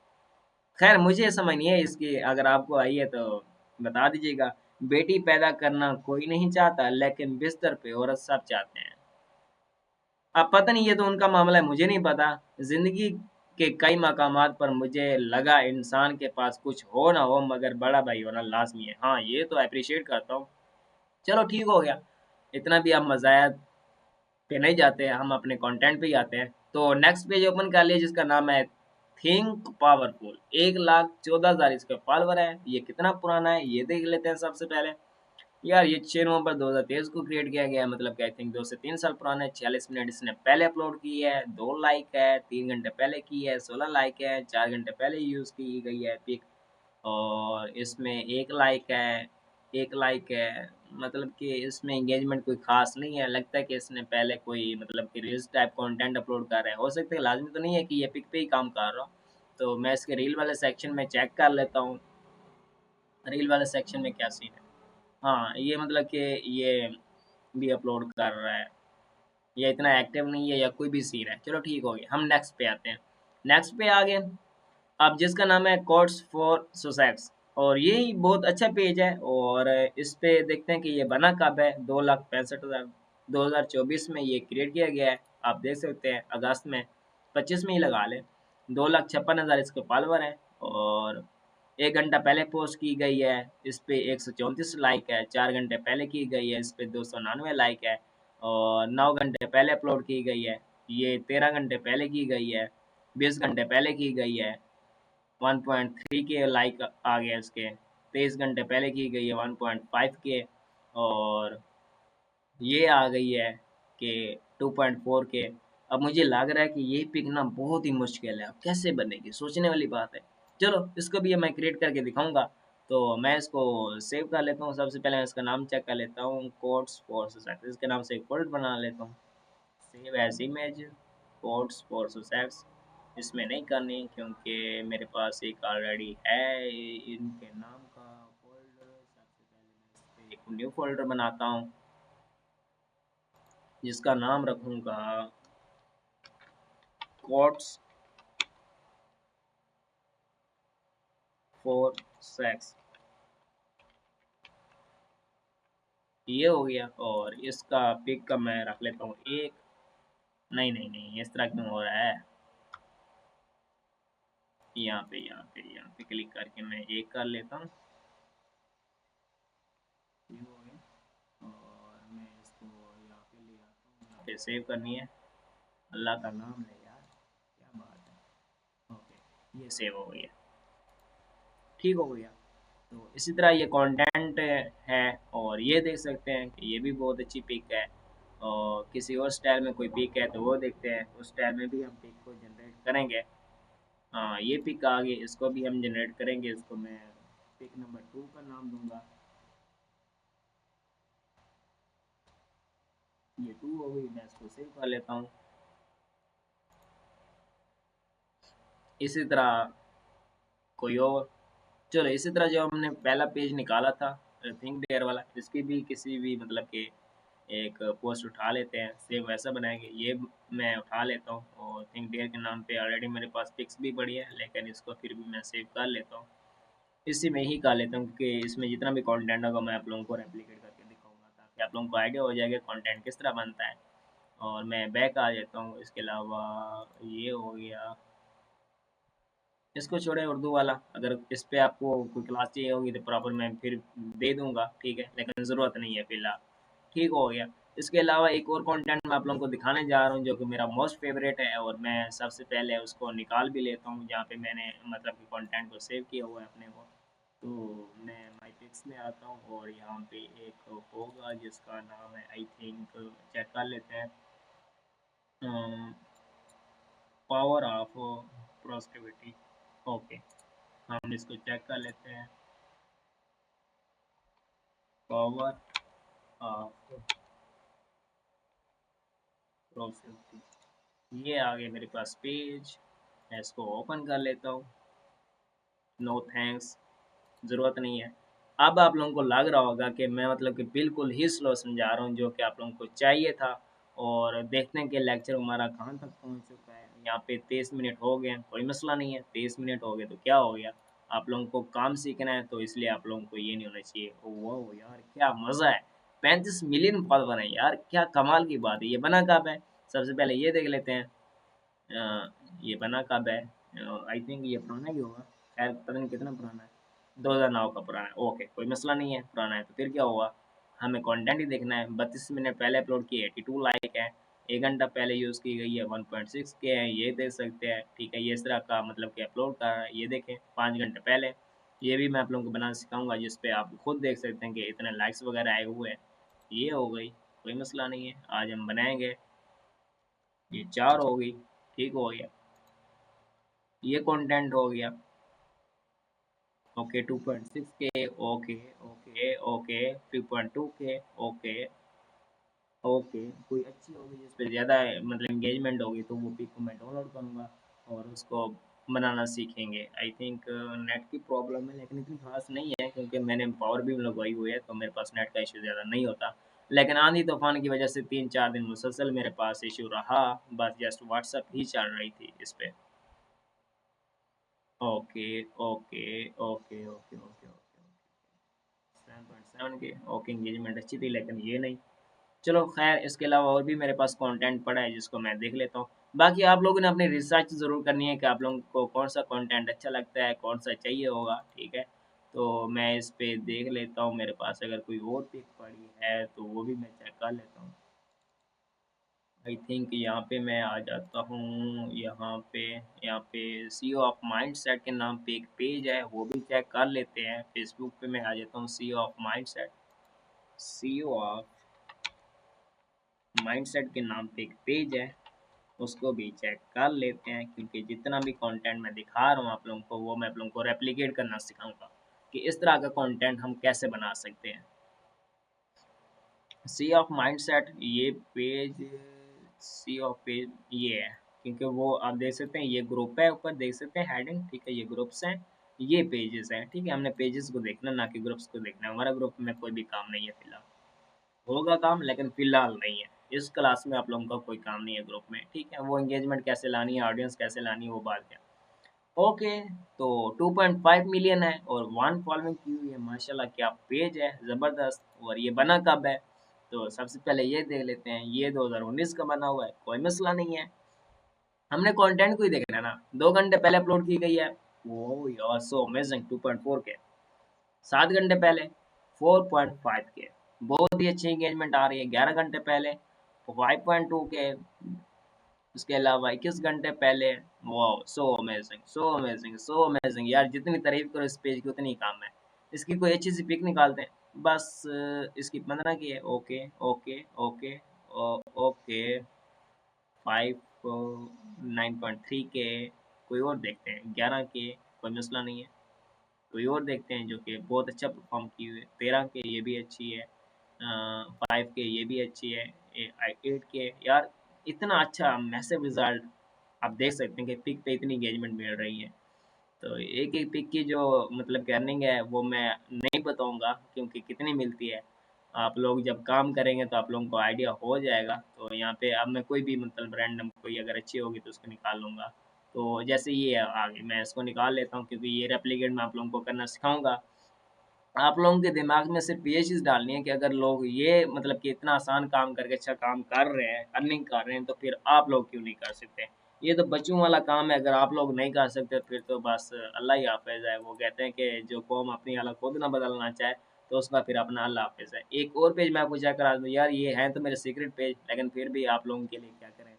खैर मुझे समझ नहीं है इसकी, अगर आपको आई है तो बता दीजिएगा। बेटी पैदा करना कोई नहीं चाहता, लेकिन बिस्तर पे औरत सब चाहते हैं। अब पता नहीं, ये तो उनका मामला है, मुझे नहीं पता। जिंदगी के कई मकामात पर मुझे लगा इंसान के पास कुछ हो ना हो मगर बड़ा भाई होना लाजमी है। हाँ ये तो अप्रिशिएट करता हूँ। चलो ठीक हो गया, इतना भी हम मज़ाया पे नहीं जाते हैं, हम अपने कंटेंट पे ही आते हैं। तो नेक्स्ट पेज ओपन कर लिया जिसका नाम है थिंक पावरफुल। 1,14,000 इसका फॉलोवर है। ये कितना पुराना है ये देख लेते हैं सबसे पहले। यार ये 6 नवंबर 2023 को क्रिएट किया गया है, मतलब कि आई थिंक 2 से 3 साल पुराना है। 46 मिनट इसने पहले अपलोड की है, 2 लाइक है, 3 घंटे पहले की है, 16 लाइक है, 4 घंटे पहले यूज़ की गई है पिक। और इसमें एक लाइक है, एक लाइक है। मतलब कि इसमें एंगेजमेंट कोई खास नहीं है, लगता है कि इसने पहले कोई मतलब कि रील्स टाइप कंटेंट अपलोड कर रहा है। हो सकता है, लाजमी तो नहीं है कि ये पिक पे ही काम कर रहा हो। तो मैं इसके रील वाले सेक्शन में चेक कर लेता हूँ, रील वाले सेक्शन में क्या सीन है। हाँ, ये मतलब कि ये भी अपलोड कर रहा है, या इतना एक्टिव नहीं है, या कोई भी सीन है। चलो ठीक हो गया, हम नेक्स्ट पे आते हैं। नेक्स्ट पे आ गए अब, जिसका नाम है कोड्स फॉर सुसेक्स। और ये ही बहुत अच्छा पेज है। और इस पे देखते हैं कि ये बना कब है। 2,65,000 2024 में ये क्रिएट किया गया है। आप देख सकते हैं अगस्त में, 25 में ही लगा लें। 2,56,000 इसके फॉलोवर हैं। और 1 घंटा पहले पोस्ट की गई है। इस पे 134 लाइक है। 4 घंटे पहले की गई है, इस पे 299 लाइक है। और 9 घंटे पहले अपलोड की गई है। ये 13 घंटे पहले की गई है। 20 घंटे पहले की गई है। 1.3 के लाइक आ गया इसके। 23 घंटे पहले की गई है 1.5 के। और ये आ गई है कि 2.4 के। अब मुझे लग रहा है कि ये पिक ना बहुत ही मुश्किल है, अब कैसे बनेगी, सोचने वाली बात है। चलो इसको भी मैं क्रिएट करके दिखाऊंगा। तो मैं इसको सेव कर लेता हूँ। सबसे पहले मैं इसका नाम चेक कर लेता हूँ, कोड्स फॉर सोसाइटी। इसके नाम से एक फोल्डर बना लेता हूँ, save as image, codes for society. इसमें नहीं करनी क्योंकि मेरे पास एक ऑलरेडी है इनके नाम का फोल्डर। सबसे पहले मैं इस पे एक न्यू फोल्डर बनाता हूँ, जिसका नाम रखूँगा कोड्स फॉर सेक्स। ये हो गया। और इसका पिक का मैं रख लेता हूँ एक। नहीं नहीं नहीं, इस तरह क्यों हो रहा है। यहाँ पे क्लिक करके मैं एक कर लेता हूँ। ये हो गया। और मैं इसको यहाँ पे ले आता हूँ, यहाँ पे सेव करनी है। अल्लाह का नाम ले यार, क्या बात है। ओके, ये सेव हो गया, ठीक हो गया। तो इसी तरह ये कंटेंट है। और ये देख सकते हैं कि ये भी बहुत अच्छी पिक है। और किसी और स्टाइल में कोई पिक है तो वो देखते हैं, उस स्टाइल में भी हम पिक को जनरेट करेंगे। हाँ, ये पिक आ गई, इसको भी हम जनरेट करेंगे। इसको मैं पिक नंबर 2 का नाम दूंगा। ये 2 हो गई, मैं इसको सेव कर लेता हूँ। इसी तरह कोई और, चलो इसी तरह जो हमने पहला पेज निकाला था थिंक डेयर वाला, इसकी भी किसी भी मतलब के एक पोस्ट उठा लेते हैं, सेम वैसा बनाएंगे। ये मैं उठा लेता हूँ। और थिंक डेयर के नाम पे ऑलरेडी मेरे पास पिक्स भी पड़ी है, लेकिन इसको फिर भी मैं सेव कर लेता हूँ। इसी में ही कर लेता हूँ, क्योंकि इसमें जितना भी कंटेंट होगा मैं आप लोगों को रेप्लिकेट करके दिखाऊंगा, ताकि आप लोगों को आइडिया हो जाएगा कंटेंट किस तरह बनता है। और मैं बैक आ जाता हूँ। इसके अलावा ये हो गया, इसको छोड़े उर्दू वाला। अगर इस पे आपको कोई क्लास चाहिए होगी तो प्रॉपर मैं फिर दे दूंगा, ठीक है, लेकिन ज़रूरत नहीं है फिलहाल। ठीक हो गया। इसके अलावा एक और कंटेंट मैं आप लोगों को दिखाने जा रहा हूँ, जो कि मेरा मोस्ट फेवरेट है। और मैं सबसे पहले उसको निकाल भी लेता हूँ, जहाँ पे मैंने मतलब कि कंटेंट को सेव किया हुआ है अपने को। तो मैं माई पिक्स में आता हूँ, और यहाँ पे एक होगा जिसका नाम है, आई थिंक, चेक कर लेते हैं, पावर ऑफ प्रोस्टिविटी। ओके, हम इसको चेक कर लेते हैं, पावर ऑफ प्रोस्टिविटी। ये आ गया मेरे पास पेज। मैं इसको ओपन कर लेता हूँ। नो थैंक्स, ज़रूरत नहीं है। अब आप लोगों को लग रहा होगा कि मैं मतलब कि बिल्कुल ही स्लो समझा रहा हूँ, जो कि आप लोगों को चाहिए था। और देखते हैं कि लेक्चर हमारा कहाँ तक पहुँच चुका है। यहाँ पे 23 मिनट हो गए हैं, कोई मसला नहीं है। 23 मिनट हो गए तो क्या हो गया, आप लोगों को काम सीखना है, तो इसलिए आप लोगों को ये नहीं होना चाहिए। ओह यार क्या मज़ा है, 35 मिलियन फॉलोवर है यार, क्या कमाल की बात है। ये बना कब है, सबसे पहले ये देख लेते हैं। ये बना कब है, आई थिंक ये पुराना ही होगा, खैर पता नहीं कितना पुराना है। 2009 का पुराना है। ओके, कोई मसला नहीं है, पुराना है तो फिर क्या हुआ, हमें कंटेंट ही देखना है। 32 मिनट पहले अपलोड किए, 82 लाइक है। 1 घंटा पहले यूज़ की गई है, 1.6 के हैं, ये देख सकते हैं। ठीक है, ये इस तरह का मतलब कि अपलोड कर रहा है, ये देखें 5 घंटे पहले। ये भी मैं आप लोगों को बनाना सिखाऊंगा, जिस पे आप खुद देख सकते हैं कि इतने लाइक्स वगैरह आए हुए हैं। ये हो गई, कोई मसला नहीं है, आज हम बनाएंगे। ये 4 हो गई, ठीक हो गया। ये कंटेंट हो गया। ओके 2.6 के, ओके ओके ओके 3.2 के, ओके ओके। कोई अच्छी होगी जिस पे ज़्यादा मतलब एंगेजमेंट होगी तो वो पिक को मैं डाउनलोड करूँगा और उसको बनाना सीखेंगे। आई थिंक नेट की प्रॉब्लम है लेकिन इतनी खास नहीं है क्योंकि मैंने पावर भी लगवाई हुई है तो मेरे पास नेट का इशू ज़्यादा नहीं होता। लेकिन आंधी तूफान की वजह से 3-4 दिन मुसलसल मेरे पास इशू रहा। बस जस्ट व्हाट्सअप ही चल रही थी इस पे। Okay okay okay okay okay okay. 7.7 के, ओके एंगेजमेंट अच्छी थी लेकिन ये नहीं। चलो खैर इसके अलावा और भी मेरे पास कंटेंट पड़ा है जिसको मैं देख लेता हूँ। बाकी आप लोगों ने अपनी रिसर्च ज़रूर करनी है कि आप लोगों को कौन सा कंटेंट अच्छा लगता है, कौन सा चाहिए होगा, ठीक है? तो मैं इस पे देख लेता हूँ, मेरे पास अगर कोई और पिक पड़ी है तो वो भी मैं चेक कर लेता हूँ। आई थिंक यहाँ पे मैं आ जाता हूँ, यहाँ पे सीईओ ऑफ माइंडसेट के नाम पे एक पेज है, वो भी चेक कर लेते हैं। फेसबुक पे मैं आ जाता हूँ, CEO of mindset, CEO of mindset के नाम पे एक पेज है, उसको भी चेक कर लेते हैं क्योंकि जितना भी कंटेंट मैं दिखा रहा हूँ आप लोगों को वो मैं आप लोगों को रेप्लिकेट करना सिखाऊंगा कि इस तरह का कंटेंट हम कैसे बना सकते हैं। सी ऑफ माइंडसेट ये पेज, सी ऑफ पेज ये है क्योंकि वो आप देख सकते हैं ये ग्रुप है, ऊपर देख सकते हैं हेडिंग, ठीक है? ये ग्रुप्स हैं, ये पेजेस हैं, ठीक है? हमने पेजेस को देखना ना कि ग्रुप्स को देखना। हमारा ग्रुप में कोई भी काम नहीं है फिलहाल, होगा काम लेकिन फिलहाल नहीं है। इस क्लास में आप लोगों का कोई काम नहीं है ग्रुप में, ठीक है? वो एंगेजमेंट कैसे लानी है, ऑडियंस कैसे लानी है, वो बात है। ओके, तो 2.5 मिलियन है और 1 फॉलोइंग की हुई है, माशाल्लाह क्या पेज है, ज़बरदस्त। और ये बना कब है? तो सबसे पहले ये देख लेते हैं, ये 2019 का बना हुआ है, कोई मसला नहीं है। हमने कंटेंट को ही देखना है ना, 2 घंटे पहले अपलोड की गई है। वो यार सो अमेजिंग, 2.4 के। 7 घंटे पहले 4.5 के, बहुत ही अच्छी एंगेजमेंट आ रही है। 11 घंटे पहले 5.2 के, उसके अलावा 21 घंटे पहले। वाह so amazing so amazing so amazing यार, जितनी तारीफ करो इस पेज की उतनी कम है। इसकी कोई अच्छी सी पिक निकालते हैं बस। इसकी 15 की है, ओके ओके ओके ओके। 9.3 के, कोई और देखते हैं। 11 के, कोई मसला नहीं है। कोई और देखते हैं जो कि बहुत अच्छा परफॉर्म की हुई है। 13 के, ये भी अच्छी है। 5 के, ये भी अच्छी है। 8 के यार, इतना अच्छा मैसिव रिजल्ट आप देख सकते हैं कि पिक पे इतनी एंगेजमेंट मिल रही है। तो एक एक पिक की जो मतलब अर्निंग है वो मैं नहीं बताऊंगा क्योंकि कितनी मिलती है। आप लोग जब काम करेंगे तो आप लोगों को आइडिया हो जाएगा। तो यहाँ पे अब मैं कोई भी मतलब रैंडम कोई अगर अच्छी होगी तो उसको निकाल लूँगा। तो जैसे ये है, आगे मैं इसको निकाल लेता हूँ क्योंकि ये रेप्लिकेट मैं आप लोगों को करना सिखाऊंगा। आप लोगों के दिमाग में सिर्फ ये चीज़ डालनी है कि अगर लोग ये मतलब कि इतना आसान काम करके अच्छा काम कर रहे हैं, अर्निंग कर रहे हैं, तो फिर आप लोग क्यों नहीं कर सकते? ये तो बच्चों वाला काम है, अगर आप लोग नहीं कर सकते फिर तो बस अल्लाह ही हाफ़िज़ है। वो कहते हैं कि जो कौम अपनी हालत खुद ना बदलना चाहे तो उसका फिर अपना अल्लाह हाफ़िज़ है। एक और पेज मैं आपको चेक करा दूँ यार, ये हैं तो मेरे सीक्रेट पेज लेकिन फिर भी आप लोगों के लिए क्या करें,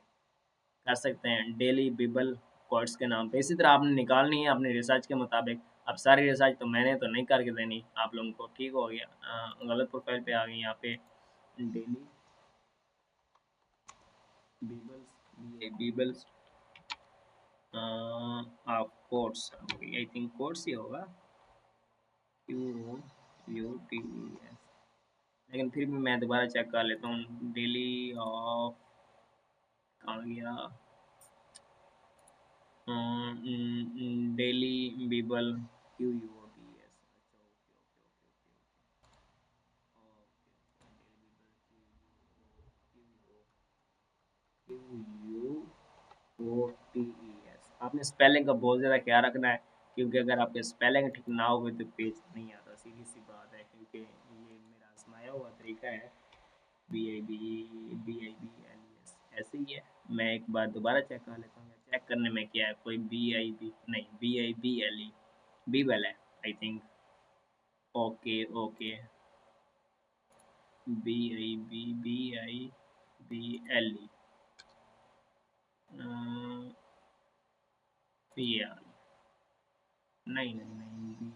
कर सकते हैं डेली बिबल कोट्स के नाम पे। इसी तरह आपने निकालनी है अपनी रिसर्च के मुताबिक। अब सारी रिसर्च तो मैंने तो नहीं करके देनी आप लोगों को, ठीक हो गया। गलत प्रोफाइल पे आ गई यहाँ पे। डेली बीबल्स, ये बीबल्स आप कोट्स, आई थिंक कोट्स ही होगा, QUTES। लेकिन फिर भी मैं दोबारा चेक कर लेता हूँ। डेली ऑफ, कहाँ गया, डेली बीबल QUOTES। अच्छा ओके ओके QUOTES। आपने स्पेलिंग का बहुत ज़्यादा ख्याल रखना है क्योंकि अगर आपके स्पेलिंग ठीक ना होगी तो पेज नहीं आता, सीधी सी बात है। क्योंकि ये मेरा आजमाया हुआ तरीका है। BIBLES ऐसे ही है। मैं एक बार दोबारा चेक कर लेता हूँ, चेक करने में क्या है, कोई BIB नहीं, BIBLE बीबल है I think. Okay okay, BIBBIBLE, ये आ गई। नहीं नहीं नहीं, BIBLE,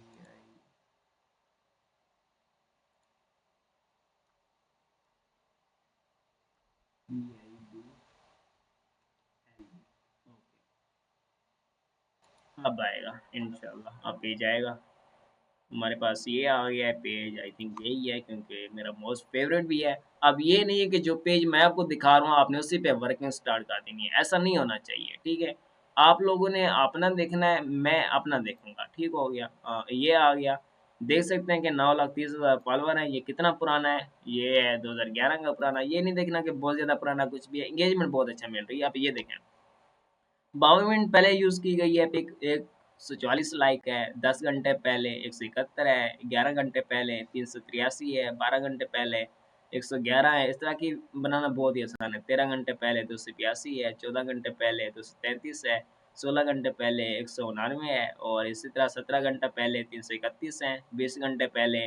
अब आएगा इंशाल्लाह, अब पेज आएगा। हमारे पास ये आ गया है पेज, आई थिंक यही है क्योंकि मेरा मोस्ट फेवरेट भी है। अब ये नहीं है कि जो पेज मैं आपको दिखा रहा हूँ आपने उसी पे वर्किंग स्टार्ट कर देनी है, ऐसा नहीं होना चाहिए, ठीक है। आप लोगों ने अपना देखना है, मैं अपना देखूंगा, ठीक हो गया। ये आ गया, देख सकते हैं कि 9,30,000 फॉलोवर है। ये कितना पुराना है, ये है 2011 का पुराना। ये नहीं देखना कि बहुत ज़्यादा पुराना कुछ भी है, इंगेजमेंट बहुत अच्छा मिल रही है। आप ये देखें 52 मिनट पहले यूज़ की गई है पिक, 144 लाइक है। 10 घंटे पहले 171 है। 11 घंटे पहले 383 है। 12 घंटे पहले 111 है। इस तरह की बनाना बहुत ही आसान है। 13 घंटे पहले 282 है। 14 घंटे पहले 233 है। 16 घंटे पहले 199 है। और इसी तरह 17 घंटे पहले 331 है। 20 घंटे पहले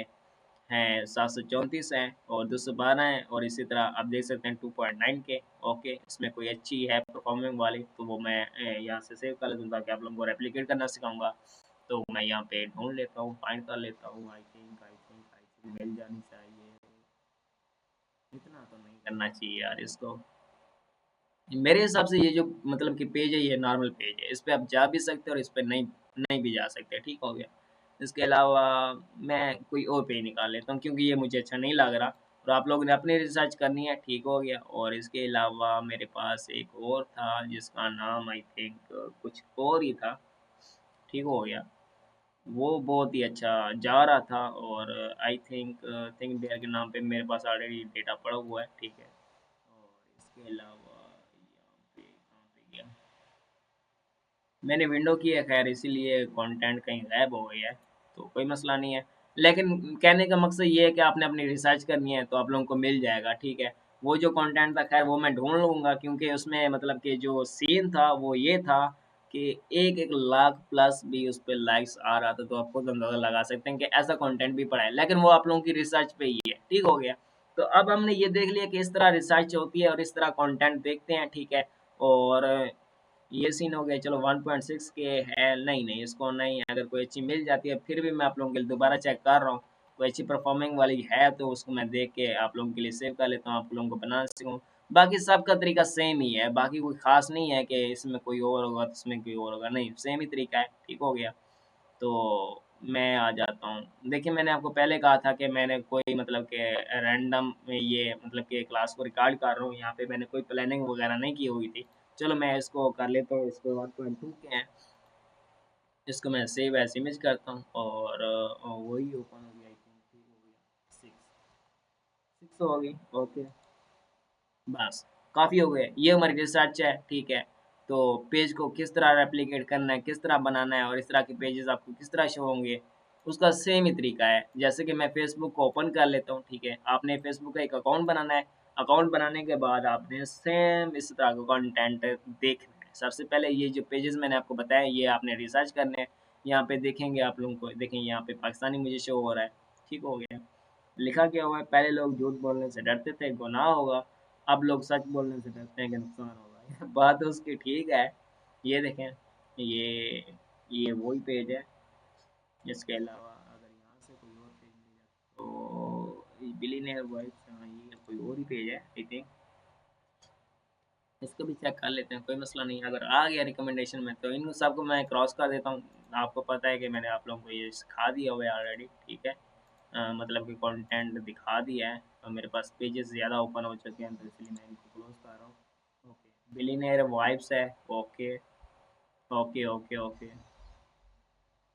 हैं 734 हैं और 212 हैं। और इसी तरह आप देख सकते हैं 2.9 के। ओके, इसमें कोई अच्छी है परफॉर्मिंग वाली तो वो मैं यहाँ से सेव कर लेता हूँ ताकि आप लोगों को रेप्लिकेट करना सिखाऊंगा। तो मैं यहाँ पे ढूंढ लेता हूँ, फाइंड कर लेता हूँ। आई थिंक मिल जानी चाहिए। इतना तो नहीं करना चाहिए यार इसको। मेरे हिसाब से ये जो मतलब कि पेज है ये नॉर्मल पेज है, इस पे आप जा भी सकते हो और इस पे नहीं नहीं भी जा सकते, ठीक हो गया। इसके अलावा मैं कोई और पेज निकाल लेता हूँ क्योंकि ये मुझे अच्छा नहीं लग रहा और आप लोगों ने अपनी रिसर्च करनी है, ठीक हो गया। और इसके अलावा मेरे पास एक और था जिसका नाम आई थिंक कुछ और ही था, ठीक हो गया। वो बहुत ही अच्छा जा रहा था और आई थिंक थिंक डेयर के नाम पे मेरे पास ऑलरेडी डेटा पड़ा हुआ है, ठीक है। और इसके अलावा यहाँ पे कहाँ पे गया, मैंने विंडो की है खैर, इसीलिए कंटेंट कहीं गायब हो गया है, तो कोई मसला नहीं है। लेकिन कहने का मकसद ये है कि आपने अपनी रिसर्च करनी है तो आप लोगों को मिल जाएगा, ठीक है। वो जो कंटेंट था खैर वो मैं ढूंढ लूँगा क्योंकि उसमें मतलब कि जो सीन था वो ये था कि एक एक लाख प्लस भी उस पर लाइक्स आ रहा था, तो आप खुद अंदाजा लगा सकते हैं कि ऐसा कंटेंट भी पड़ा है। लेकिन वो आप लोगों की रिसर्च पे ही है, ठीक हो गया। तो अब हमने ये देख लिया कि इस तरह रिसर्च होती है और इस तरह कंटेंट देखते हैं, ठीक है। और ये सीन हो गया। चलो 1.6 के है, नहीं नहीं इसको नहीं, अगर कोई अच्छी मिल जाती है फिर भी मैं आप लोगों के लिए दोबारा चेक कर रहा हूँ। कोई अच्छी परफॉर्मिंग वाली है तो उसको मैं देख के आप लोगों के लिए सेव कर लेता हूँ, आप लोगों को बना सकूँ। बाकी सबका तरीका सेम ही है, बाकी कोई खास नहीं है कि इसमें कोई और होगा तो इसमें कोई और होगा, नहीं सेम ही तरीका है, ठीक हो गया। तो मैं आ जाता हूँ। देखिए मैंने आपको पहले कहा था कि मैंने कोई मतलब कि रैंडम ये मतलब कि क्लास को रिकॉर्ड कर रहा हूँ, यहाँ पे मैंने कोई प्लानिंग वगैरह नहीं की हुई थी। चलो मैं इसको कर लेता हूँ, इसको 1.2 के हैं, इसको मैं सेव एज इमेज करता हूँ और वही ओपन हो गया। आई थिंक ठीक हो गया, 6 हो गई। ओके, बस काफ़ी हो गए, ये हमारी रिसर्च है, ठीक है। तो पेज को किस तरह रेप्लिकेट करना है, किस तरह बनाना है और इस तरह के पेजेस आपको किस तरह शो होंगे, उसका सेम ही तरीका है। जैसे कि मैं फेसबुक को ओपन कर लेता हूँ, ठीक है। आपने फेसबुक का एक अकाउंट बनाना है। अकाउंट बनाने के बाद आपने सेम इस तरह का कंटेंट देखना है। सबसे पहले ये जो पेजेस मैंने आपको बताया ये आपने रिसर्च करने हैं। यहाँ पे देखेंगे आप लोगों को, देखें यहाँ पे पाकिस्तानी मुझे शो हो रहा है, ठीक हो गया। लिखा क्या हुआ है, पहले लोग झूठ बोलने से डरते थे गुनाह होगा, अब लोग सच बोलने से डरते हैं कि नुकसान होगा। बात तो उसकी ठीक है। ये देखें, ये ये वही पेज है। इसके अलावा अगर यहाँ से कोई और पेज मिल जाए तो बिलीनियर वाइफ, ये कोई और ही पेज है आई थिंक। इसको भी चेक कर लेते हैं, कोई मसला नहीं। अगर आ गया रिकमेंडेशन में तो इन सबको मैं क्रॉस कर देता हूँ। आपको पता है कि मैंने आप लोगों को ये सिखा दिया हुआ है ऑलरेडी, ठीक है। मतलब कि कंटेंट दिखा दिया है और मेरे पास पेजेस ज़्यादा ओपन हो चुके हैं तो इसलिए मैं इनको क्लोज कर रहा हूँ। ओके, बिलीनियर वाइब्स है। Okay okay okay okay.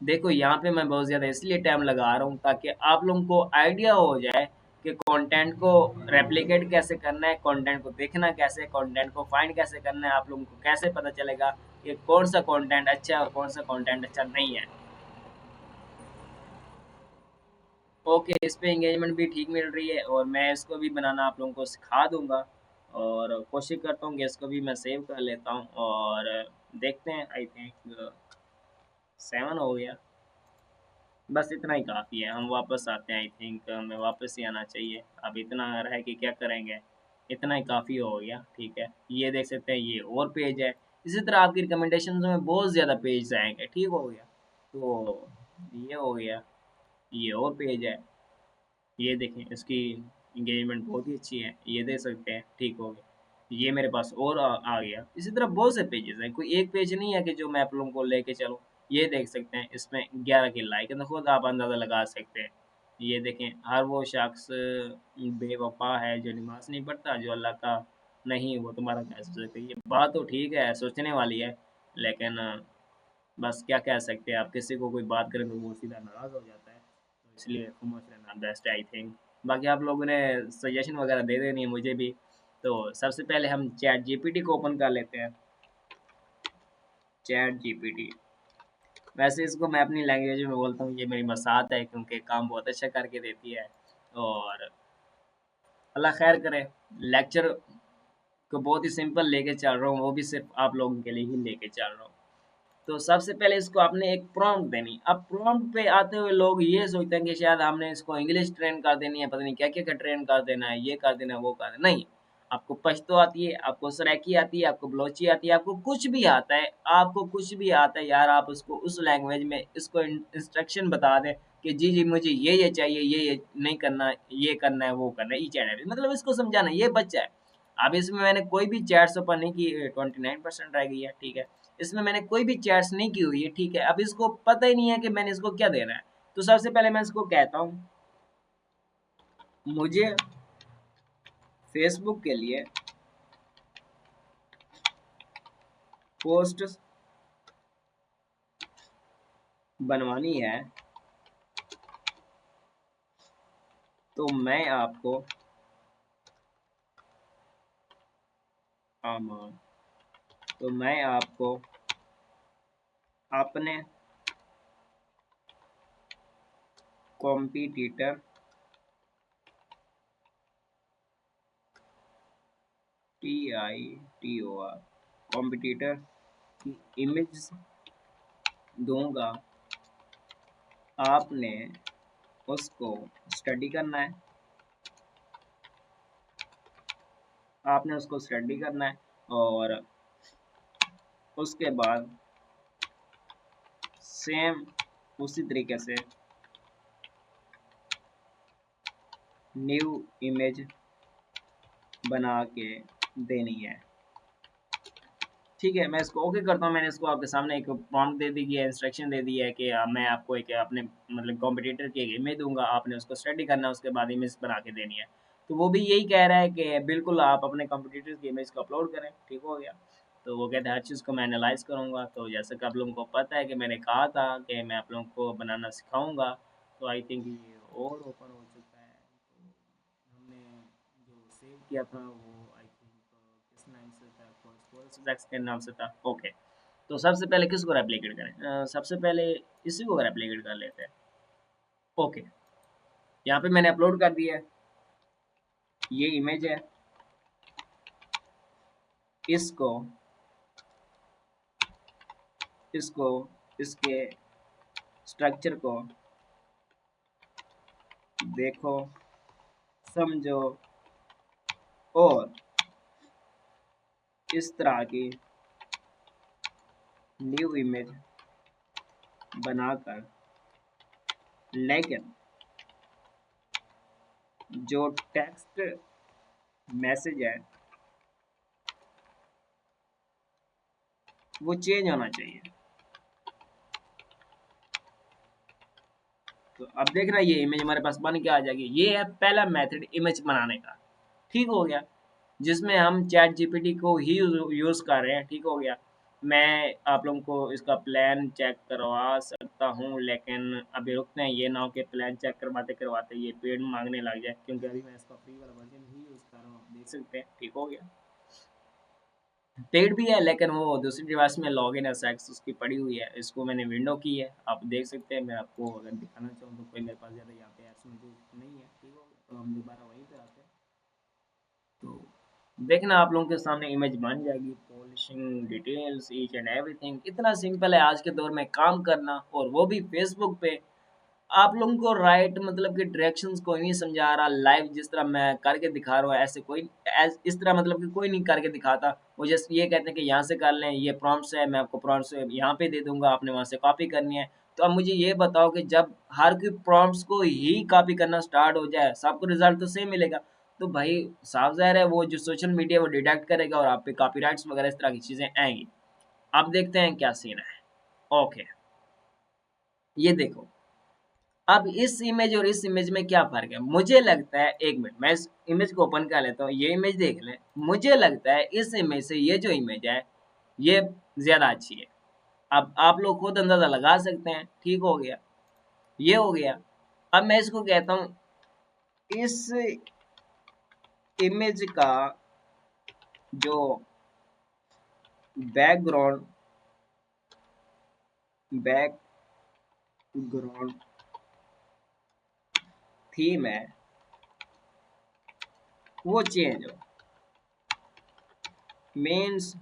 देखो यहाँ पे मैं बहुत ज़्यादा इसलिए टाइम लगा रहा हूँ ताकि आप लोगों को आइडिया हो जाए कि कंटेंट को रेप्लिकेट कैसे करना है, कंटेंट को देखना कैसे है, कंटेंट को फाइंड कैसे करना है। आप लोगों को कैसे पता चलेगा कि कौन सा कंटेंट अच्छा है और कौन सा कंटेंट अच्छा नहीं है। ओके, इस पे एंगेजमेंट भी ठीक मिल रही है और मैं इसको भी बनाना आप लोगों को सिखा दूंगा। और कोशिश करता हूँ कि इसको भी मैं सेव कर लेता हूँ और देखते हैं। आई थिंक 7 हो गया, बस इतना ही काफ़ी है। हम वापस आते हैं, आई थिंक हमें वापस ही आना चाहिए। अब इतना रह के क्या करेंगे, इतना ही काफ़ी हो गया, ठीक है। ये देख सकते हैं ये और पेज है। इसी तरह आपकी रिकमेंडेशन में बहुत ज़्यादा पेज आएंगे, ठीक हो गया। तो ये हो गया, ये और पेज है। ये देखें इसकी इंगेजमेंट बहुत ही अच्छी है, ये देख सकते हैं, ठीक हो गया। ये मेरे पास और आ गया। इसी तरह बहुत से पेजेस हैं, कोई एक पेज नहीं है कि जो मैं आप लोगों को लेके चलूँ। ये देख सकते हैं इसमें 11 के लाइक है, तो खुद आप अंदाज़ा लगा सकते हैं। ये देखें, हर वो शख्स बेवफा है जो नमाज नहीं पढ़ता, जो अल्लाह का नहीं, वो तुम्हारा कैसे सोच सकते। ये बात तो ठीक है, सोचने वाली है, लेकिन बस क्या कह सकते हैं, आप किसी को कोई बात करें तो वो सीधा नाराज़ हो जाता है, तो इसलिए खामोश रहना बेस्ट है आई थिंक। बाकी आप लोगों ने सजेशन वगैरह दे देनी है मुझे भी। तो सबसे पहले हम चैट जीपीटी को ओपन कर लेते हैं। चैट जीपीटी, वैसे इसको मैं अपनी लैंग्वेज में बोलता हूँ, ये मेरी मसाहत है क्योंकि काम बहुत अच्छा करके देती है। और अल्लाह खैर करे, लेक्चर को बहुत ही सिंपल लेके चल रहा हूँ, वो भी सिर्फ आप लोगों के लिए ही लेके चल रहा हूँ। तो सबसे पहले इसको आपने एक प्रॉम्प्ट देनी। अब प्रॉम्प्ट पे आते हुए लोग ये सोचते हैं कि शायद हमने इसको इंग्लिश ट्रेन कर देनी है, पता नहीं क्या क्या का ट्रेन कर देना है, ये कर देना है, वो कर देना, नहीं। आपको पश्तो आती है, आपको सराइकी आती है, आपको बलोची आती है, आपको कुछ भी आता है, आपको कुछ भी आता है यार, आप उसको उस लैंग्वेज में इसको इंस्ट्रक्शन बता दें कि जी जी मुझे ये चाहिए, ये नहीं करना, ये करना है, वो करना है, ईच एंड एवरी, मतलब इसको समझाना, ये बच्चा है। अब इसमें मैंने कोई भी चैट्स ओपन नहीं की, 29% रह गई है, ठीक है। इसमें मैंने कोई भी चैट्स नहीं की हुई है, ठीक है। अब इसको पता ही नहीं है कि मैंने इसको क्या देना है। तो सबसे पहले मैं इसको कहता हूँ, मुझे फेसबुक के लिए पोस्ट बनवानी है, तो मैं आपको आमान तो मैं आपको अपने कॉम्पिटिटर TITOR कॉम्पिटिटर की इमेज दूंगा, आपने उसको स्टडी करना है, आपने उसको स्टडी करना है, और उसके बाद सेम उसी तरीके से न्यू इमेज बना के देनी है, ठीक है। मैं इसको ओके करता हूँ। मैंने इसको आपके सामने एक प्रॉम्प्ट दे दी है, इंस्ट्रक्शन दे दी है कि मैं आपको एक अपने मतलब कॉम्पिटिटर की एक इमेज दूंगा, आपने उसको स्टडी करना है, उसके बाद इमेज बना के देनी है। तो वो भी यही कह रहा है कि बिल्कुल आप अपने कॉम्पिटिटर की इमेज को अपलोड करें, ठीक हो गया। तो वो कहते हैं हर चीज़ को मैं एनालाइज करूँगा। तो जैसे कि आप लोगों को पता है कि मैंने कहा था कि मैं आप लोगों को बनाना सिखाऊंगा, तो आई थिंक ये और ओपन हो चुका है। तो हमने जो सेव किया था वो आई थिंक किस नाम से था, कोर्स के नाम से था, ओके। तो सबसे पहले किसको रेप्लिकेट करें, सबसे पहले इसी को रेप्लिकेट कर लेते हैं, ओके। यहाँ पे मैंने अपलोड कर दिया है, ये इमेज है, इसको इसको इसके स्ट्रक्चर को देखो, समझो, और इस तरह की न्यू इमेज बनाकर, लेकिन जो टेक्स्ट मैसेज है वो चेंज होना चाहिए। तो अब देखना ये इमेज हमारे पास बन के आ जाएगी। ये है पहला मेथड इमेज बनाने का, ठीक हो गया, जिसमें हम चैट जीपीटी को ही यूज़ कर रहे हैं, ठीक हो गया। मैं आप लोगों को इसका प्लान चेक करवा सकता हूँ, लेकिन अभी रुकते हैं, ये ना हो कि प्लान चेक करवाते करवाते ये पेड मांगने लग जाए, क्योंकि अभी मैं इसका फ्री वाला वर्जन ही यूज़ कर रहा हूँ, आप देख सकते हैं, ठीक हो गया। पेड भी है, लेकिन वो दूसरी डिवाइस में लॉगिन एक्सेस उसकी पड़ी हुई है, इसको मैंने विंडो की है, आप देख सकते हैं। मैं आपको अगर दिखाना चाहूँ तो कोई मेरे पास ज़्यादा यहाँ पे ऐप्स मौजूद नहीं है, ठीक हो गया। तो हम दोबारा वहीं पे आते हैं। तो देखना आप लोगों के सामने इमेज बन जाएगी, polishing details each and everything. इतना सिंपल है आज के दौर में काम करना, और वो भी फेसबुक पे। आप लोगों को राइट मतलब कि डायरेक्शंस कोई नहीं समझा रहा, लाइव जिस तरह मैं करके दिखा रहा हूँ ऐसे कोई इस तरह मतलब कि कोई नहीं करके दिखाता। वो जस्ट ये कहते हैं कि यहाँ से कर लें, ये प्रॉम्प्ट्स है, मैं आपको प्रॉम्प्ट्स यहाँ पे दे दूंगा, आपने वहाँ से कॉपी करनी है। तो अब मुझे ये बताओ कि जब हर कोई प्रॉम्प्ट्स को ही कॉपी करना स्टार्ट हो जाए, सबको रिजल्ट तो सेम मिलेगा। तो भाई साफ ज़ाहिर है वो जो सोशल मीडिया वो डिटेक्ट करेगा, और आप पे कॉपीराइट्स वगैरह इस तरह की चीज़ें आएंगी। अब देखते हैं क्या सीन है, ओके। ये देखो, अब इस इमेज और इस इमेज में क्या फ़र्क है? मुझे लगता है, 1 मिनट मैं इस इमेज को ओपन कर लेता हूँ, ये इमेज देख लें। मुझे लगता है इस इमेज से ये जो इमेज है, ये ज़्यादा अच्छी है। अब आप लोग खुद अंदाज़ा लगा सकते हैं, ठीक हो गया, ये हो गया। अब मैं इसको कहता हूँ, इस इमेज का जो बैकग्राउंड बैकग्राउंड थीम है, वो चेंज हो। मीन्स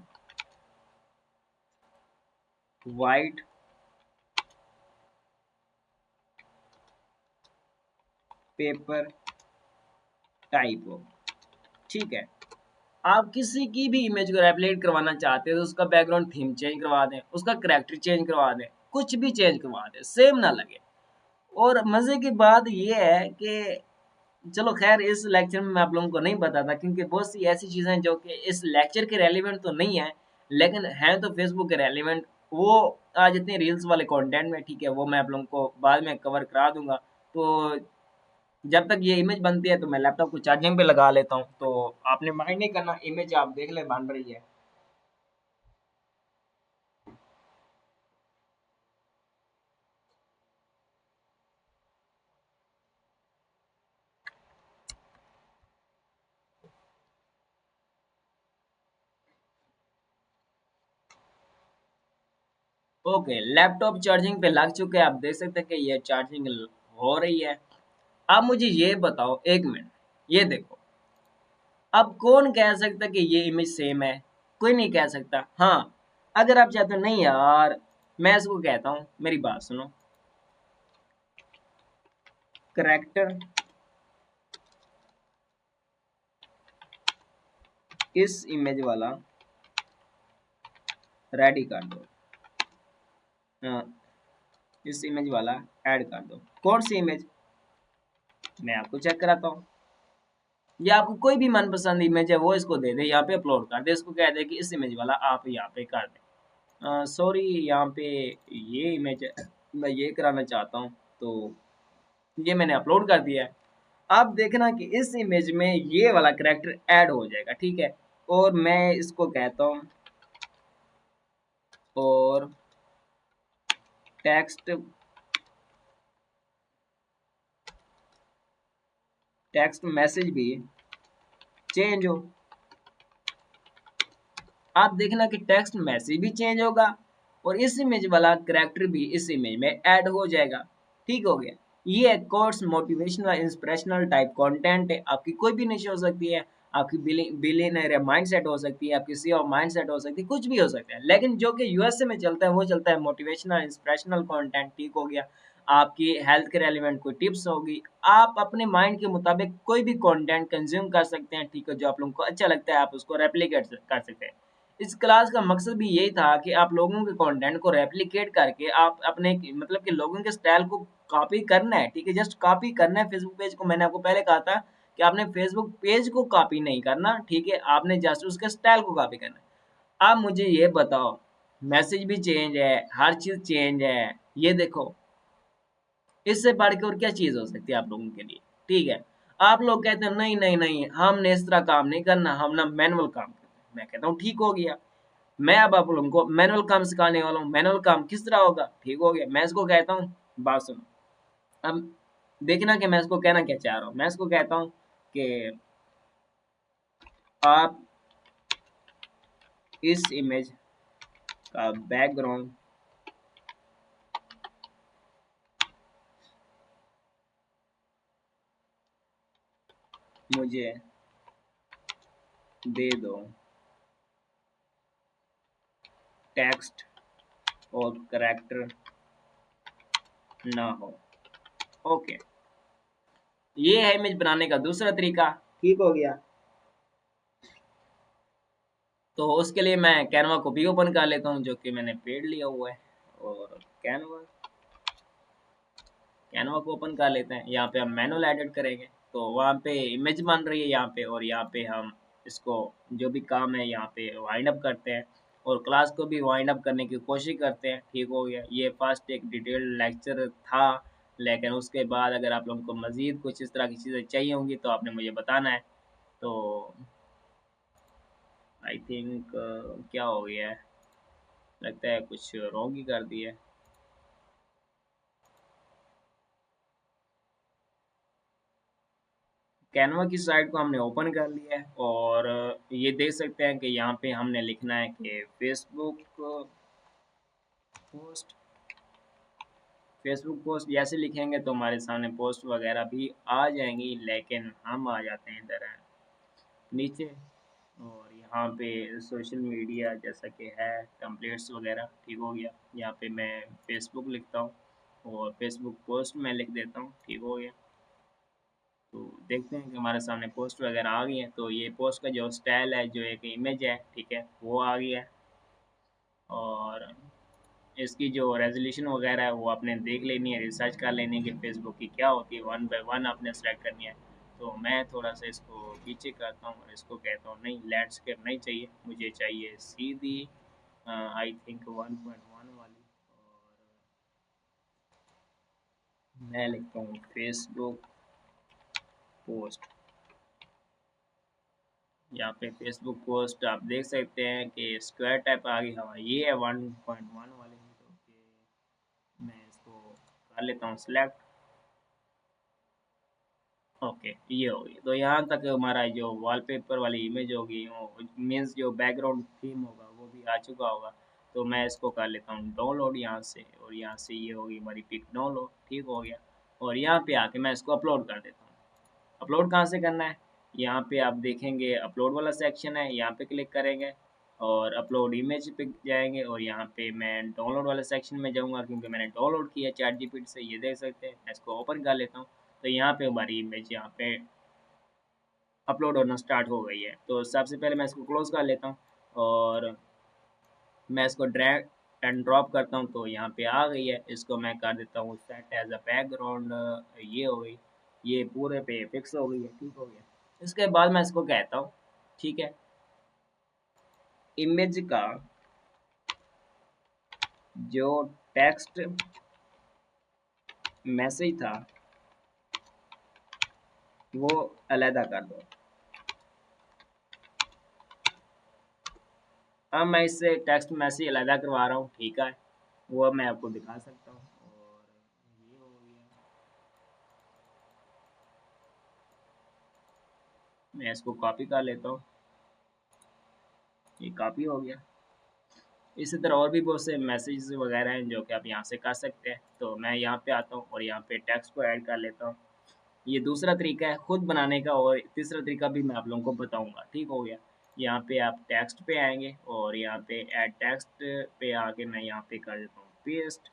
वाइट पेपर टाइप हो, ठीक है। आप किसी की भी इमेज को रेप्लिकेट करवाना चाहते हो तो उसका बैकग्राउंड थीम चेंज करवा दें, उसका करैक्टर चेंज करवा दें, कुछ भी चेंज करवा दें, सेम ना लगे। और मज़े की बात ये है कि चलो खैर, इस लेक्चर में मैं आप लोगों को नहीं बताता क्योंकि बहुत सी ऐसी चीज़ें हैं जो कि इस लेक्चर के रेलिवेंट तो नहीं है, लेकिन हैं तो फेसबुक के रेलिवेंट। वो आज इतने रील्स वाले कंटेंट में, ठीक है, वो मैं आप लोगों को बाद में कवर करा दूंगा। तो जब तक ये इमेज बनती है तो मैं लैपटॉप को चार्जिंग पे लगा लेता हूँ, तो आपने माइंड नहीं करना, इमेज आप देख ले बन रही है। ओके, लैपटॉप चार्जिंग पे लग चुके हैं, आप देख सकते हैं कि ये चार्जिंग हो रही है। आप मुझे ये बताओ, 1 मिनट, ये देखो, अब कौन कह सकता कि ये इमेज सेम है? कोई नहीं कह सकता। हाँ, अगर आप चाहते हो नहीं यार, मैं इसको कहता हूँ, मेरी बात सुनो, करेक्टर इस इमेज वाला रेडी कर दो। हाँ, इस इमेज वाला ऐड कर दो। कौन सी इमेज? मैं आपको चेक कराता हूँ। या आपको कोई भी मनपसंद इमेज है वो इसको दे दे, यहाँ पे अपलोड कर दे, इसको कह दे कि इस इमेज वाला आप यहाँ पे कर दे। सॉरी, यहाँ पे ये इमेज मैं ये कराना चाहता हूँ, तो ये मैंने अपलोड कर दिया है। आप देखना कि इस इमेज में ये वाला करैक्टर ऐड हो जाएगा, ठीक है। और मैं इसको कहता हूँ, और टेक्स्ट टेक्स्ट मैसेज भी चेंज हो। आप देखना कि टेक्स्ट मैसेज भी चेंज होगा और इस इमेज वाला करैक्टर भी इस इमेज में ऐड हो जाएगा, ठीक हो गया। ये एक course motivational inspirational type content है, आपकी कोई भी निश हो सकती है, आपकी बिलियनर माइंडसेट हो सकती है, आपकी सीईओ माइंडसेट हो सकती है, कुछ भी हो सकता है, लेकिन जो कि यूएसए में चलता है वो चलता है मोटिवेशनल इंस्पिरेशनल कंटेंट, ठीक हो गया। आपकी हेल्थ के रेलिवेंट कोई टिप्स होगी, आप अपने माइंड के मुताबिक कोई भी कंटेंट कंज्यूम कर सकते हैं, ठीक है, जो आप लोगों को अच्छा लगता है आप उसको रेप्लिकेट कर सकते हैं। इस क्लास का मकसद भी यही था कि आप लोगों के कंटेंट को रेप्लिकेट करके आप अपने मतलब कि लोगों के स्टाइल को कॉपी करना है, ठीक है, जस्ट कॉपी करना है। फेसबुक पेज को मैंने आपको पहले कहा था कि आपने फेसबुक पेज को कॉपी नहीं करना, ठीक है, आपने जस्ट उसके स्टाइल को कॉपी करना है। आप मुझे ये बताओ, मैसेज भी चेंज है, हर चीज़ चेंज है, ये देखो, इससे बढ़ के और क्या चीज़ हो सकती है आप लोगों के लिए, ठीक है। आप लोग कहते हैं नहीं नहीं नहीं, हमने इस तरह काम नहीं करना, हम ना मैनुअल काम करते हैं। मैं कहता हूँ ठीक हो गया, मैं अब आप लोगों को मैनुअल काम सिखाने वाला हूँ। मैनुअल काम किस तरह होगा, ठीक हो गया। मैं इसको कहता हूँ, बात सुनो, अब देखना कि मैं इसको कहना क्या चाह रहा हूँ। मैं इसको कहता हूँ कि आप इस इमेज का बैकग्राउंड मुझे दे दो, टेक्स्ट और करैक्टर ना हो। ओके, ये है इमेज बनाने का दूसरा तरीका, ठीक हो गया। तो उसके लिए मैं कैनवा को भी ओपन कर लेता हूँ, जो कि मैंने पेड लिया हुआ है, और कैनवा कैनवा को ओपन कर लेते हैं। यहाँ पे हम मैनुअल एडिट करेंगे, तो वहाँ पे इमेज बन रही है यहाँ पे, और यहाँ पे हम इसको जो भी काम है यहाँ पे वाइंड अप करते हैं। और क्लास को भी वाइंड अप करने की कोशिश करते हैं। ठीक हो गया, ये फर्स्ट एक डिटेल्ड लेक्चर था, लेकिन उसके बाद अगर आप लोगों को मज़ीद कुछ इस तरह की चीज़ें चाहिए होंगी तो आपने मुझे बताना है। तो आई थिंक क्या हो गया है, लगता है कुछ रॉन्ग ही कर दिया है। कैनवा की साइट को हमने ओपन कर लिया है और ये देख सकते हैं कि यहाँ पे हमने लिखना है कि पोस्ट फेसबुक पोस्ट जैसे लिखेंगे तो हमारे सामने पोस्ट वगैरह भी आ जाएंगी, लेकिन हम आ जाते हैं इधर नीचे और यहाँ पे सोशल मीडिया जैसा कि है टेम्पलेट्स वगैरह। ठीक हो गया, यहाँ पे मैं फेसबुक लिखता हूँ और फेसबुक पोस्ट में लिख देता हूँ। ठीक हो गया, तो देखते हैं कि हमारे सामने पोस्ट वगैरह आ गई है। तो ये पोस्ट का जो स्टाइल है, जो एक इमेज है, ठीक है, वो आ गया है। और इसकी जो रेजोल्यूशन वगैरह है वो आपने देख लेनी है, रिसर्च कर लेनी है कि फेसबुक की क्या होती है, वन बाय वन आपने सेलेक्ट करनी है। तो मैं थोड़ा सा इसको पीछे करता हूँ और इसको कहता हूँ नहीं, लैंडस्केप नहीं चाहिए, मुझे चाहिए सीधी आई थिंक 1.1 वाली। और मैं लिखता हूँ फेसबुक पोस्ट। यहाँ पे फेसबुक पोस्ट आप देख सकते हैं कि स्क्वायर टाइप आ गई, हाँ ये है 1.1 वाले में। तो मैं इसको कर लेता हूँ सिलेक्ट। ओके, ये हो गई। तो यहाँ तक हमारा जो वॉलपेपर वाली इमेज होगी, मीन्स जो बैकग्राउंड थीम होगा वो भी आ चुका होगा। तो मैं इसको कर लेता हूँ डाउनलोड यहाँ से, और यहाँ से ये होगी हमारी पिक डाउनलोड। ठीक हो गया, और यहाँ पे आके मैं इसको अपलोड कर देता हूँ। अपलोड कहाँ से करना है, यहाँ पे आप देखेंगे अपलोड वाला सेक्शन है, यहाँ पे क्लिक करेंगे और अपलोड इमेज पे जाएंगे और यहाँ पे मैं डाउनलोड वाले सेक्शन में जाऊँगा, क्योंकि मैंने डाउनलोड किया चैट जीपीटी से। ये देख सकते हैं, मैं इसको ओपन कर लेता हूँ। तो यहाँ पे हमारी इमेज यहाँ पे अपलोड होना स्टार्ट हो गई है। तो सबसे पहले मैं इसको क्लोज कर लेता हूँ और मैं इसको ड्रैग एंड ड्रॉप करता हूँ, तो यहाँ पे आ गई है। इसको मैं कर देता हूँ सेट एज अ बैकग्राउंड, ये हो गई, ये पूरे पे फिक्स हो गई है। ठीक हो गया, इसके बाद मैं इसको कहता हूँ, ठीक है, इमेज का जो टेक्स्ट मैसेज था वो अलहदा कर दो। अब मैं इससे टेक्स्ट मैसेज अलहदा करवा रहा हूँ, ठीक है, वो मैं आपको दिखा सकता हूँ। और ये हो गया, मैं इसको कॉपी कर लेता हूँ, ये कॉपी हो गया। इसी तरह और भी बहुत से मैसेज वगैरह हैं जो कि आप यहाँ से कर सकते हैं। तो मैं यहाँ पे आता हूँ और यहाँ पे टेक्स्ट को ऐड कर लेता हूँ। ये दूसरा तरीका है खुद बनाने का, और तीसरा तरीका भी मैं आप लोगों को बताऊँगा। ठीक हो गया, यहाँ पे आप टेक्स्ट पे आएंगे और यहाँ पे ऐड टेक्स्ट पे आके मैं यहाँ पे कर देता हूँ पेस्ट।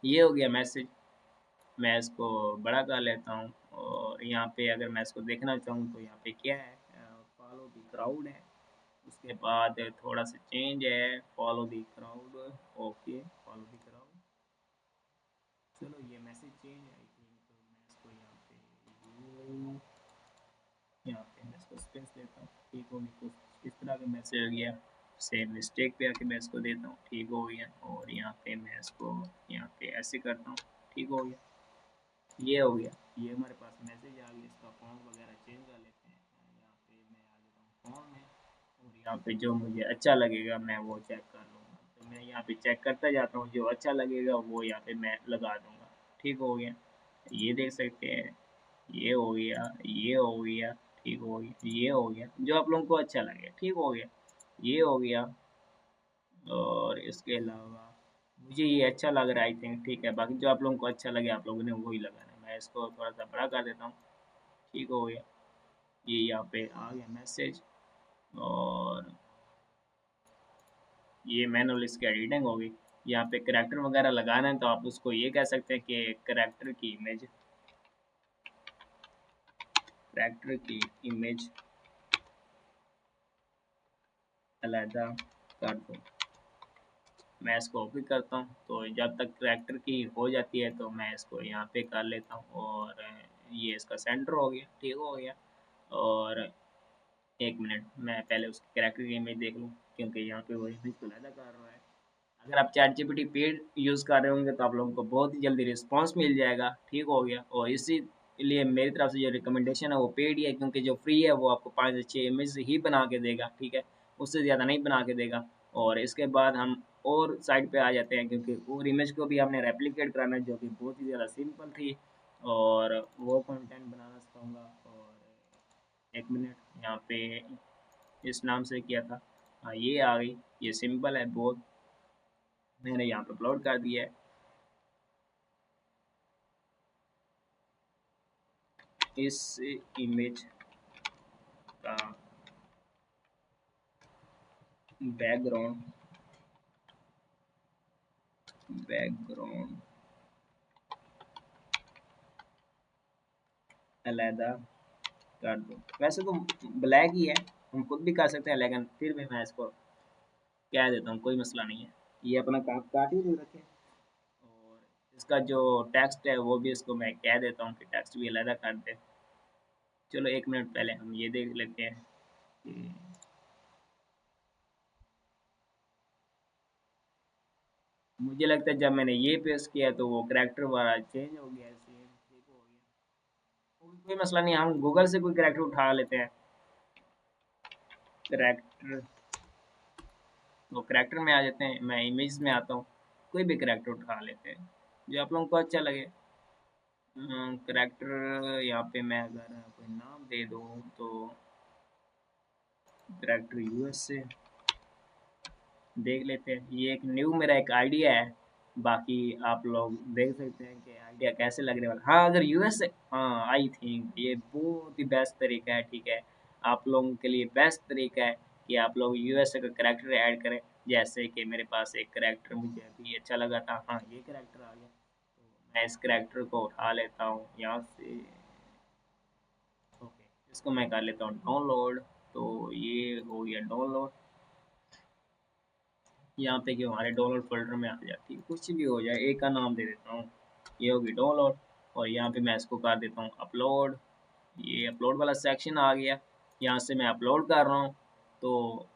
ये हो गया मैसेज, मैं इसको बड़ा कर लेता हूँ। और यहाँ पे अगर मैं इसको देखना चाहूँ तो यहाँ पे क्या है, फॉलो द क्राउड है, उसके बाद थोड़ा सा चेंज है, follow the crowd. Okay, follow the crowd, चलो ये मैसेज चेंज है आई थिंक। तो मैं इसको यहाँ पे मैं इसको स्पेस देता हूँ। ठीक हो गया, कुछ इस तरह का मैसेज हो गया। सेम मिस्टेक पे आके मैं इसको देता हूँ। ठीक हो गया, और यहाँ पे मैं इसको यहाँ पे ऐसे करता हूँ। ठीक हो गया, ये हो गया, ये हमारे पास मैसेज आ गया। इसका फॉन्ट वगैरह चेंज कर लेते हैं। यहाँ पे मैं आ जाता हूँ फॉन्ट में, और यहाँ पे जो मुझे अच्छा लगेगा मैं वो चेक कर लूँगा। तो मैं यहाँ पे चेक करता जाता हूँ, जो अच्छा लगेगा वो यहाँ पे मैं लगा दूँगा। ठीक हो गया, ये देख सकते हैं, ये हो गया, ये हो गया। ठीक हो गया, ये हो गया, जो आप लोगों को अच्छा लगे। ठीक हो गया, ये हो गया, और इसके अलावा मुझे ये अच्छा लग रहा है आई थिंक। ठीक है, बाकी जो आप लोगों को अच्छा लगे आप लोगों ने वही लगाना है। मैं इसको थोड़ा सा बड़ा कर देता हूँ। ठीक हो गया, ये यहाँ पे आ गया मैसेज, और ये मैनुअल इसकी एडिटिंग होगी। यहाँ पे करैक्टर वगैरह लगाना है तो आप उसको ये कह सकते हैं कि करैक्टर की इमेज, करैक्टर की इमेज अलहदा कर दो। मैं इसको ओके करता हूँ। तो जब तक करैक्टर की हो जाती है तो मैं इसको यहाँ पे कर लेता हूँ, और ये इसका सेंटर हो गया। ठीक हो गया, और एक मिनट मैं पहले उसकी करैक्टर की इमेज देख लूँ क्योंकि यहाँ पे वो इमेज को अलहदा कर रहा है। अगर आप चैट जीपीटी पेड यूज़ कर रहे होंगे तो आप लोगों को बहुत ही जल्दी रिस्पांस मिल जाएगा, ठीक हो गया। और इसी लिए मेरी तरफ से जो रिकमेंडेशन है वो पेड ही है, क्योंकि जो फ्री है वो आपको 5 से 6 इमेज ही बना के देगा, ठीक है, उससे ज़्यादा नहीं बना के देगा। और इसके बाद हम और साइड पे आ जाते हैं, क्योंकि और इमेज को भी हमने रेप्लिकेट कराना है, जो कि बहुत ही ज़्यादा सिंपल थी, और वो कंटेंट बनाना सिखाऊंगा। और 1 मिनट, यहाँ पे इस नाम से किया था, हाँ ये आ गई, ये सिंपल है बहुत, मैंने यहाँ पे अपलोड कर दिया है। इस इमेज का बैकग्राउंड बैकग्राउंड अलहदा कर दो। वैसे तो ब्लैक ही है, हम खुद भी कर सकते हैं, लेकिन फिर भी मैं इसको कह देता हूँ, कोई मसला नहीं है। ये अपना काट ही रखे। और इसका जो टेक्स्ट है वो भी इसको मैं कह देता हूँ कि टेक्स्ट भी अलहदा कर दे। चलो 1 मिनट पहले हम ये देख लेते हैं कि मुझे लगता है जब मैंने ये पेस्ट किया तो वो करैक्टर वाला चेंज हो गया, सेम ठीक हो गया। कोई मसला नहीं, हम गूगल से कोई करैक्टर उठा लेते हैं। करैक्टर, तो करैक्टर में आ जाते हैं, मैं इमेज में आता हूँ, कोई भी करैक्टर उठा लेते हैं जो आप लोगों को अच्छा लगे। करैक्टर यहाँ पे मैं अगर कोई नाम दे दूँ तो करैक्टर यूएस से देख लेते हैं। ये एक न्यू मेरा एक आइडिया है, बाकी आप लोग देख सकते हैं कि आइडिया कैसे लगने वाला। हाँ अगर यूएस से, हाँ आई थिंक ये बहुत ही बेस्ट तरीका है, ठीक है, आप लोगों के लिए बेस्ट तरीका है कि आप लोग यूएसए का करैक्टर ऐड करें। जैसे कि मेरे पास एक करैक्टर मुझे अभी अच्छा लगा था, हाँ ये करैक्टर आ गया, तो मैं इस करैक्टर को उठा लेता हूँ यहाँ से। ओके, इसको मैं कर लेता हूँ डाउनलोड, तो ये हो गया डाउनलोड। यहाँ पे कि हमारे डाउनलोड फोल्डर में आ जाती है, कुछ भी हो जाए, एक का नाम दे देता हूँ, ये होगी डाउनलोड। और यहाँ पे मैं इसको कर देता हूँ अपलोड, ये अपलोड वाला सेक्शन आ गया, यहाँ से मैं अपलोड कर रहा हूँ। तो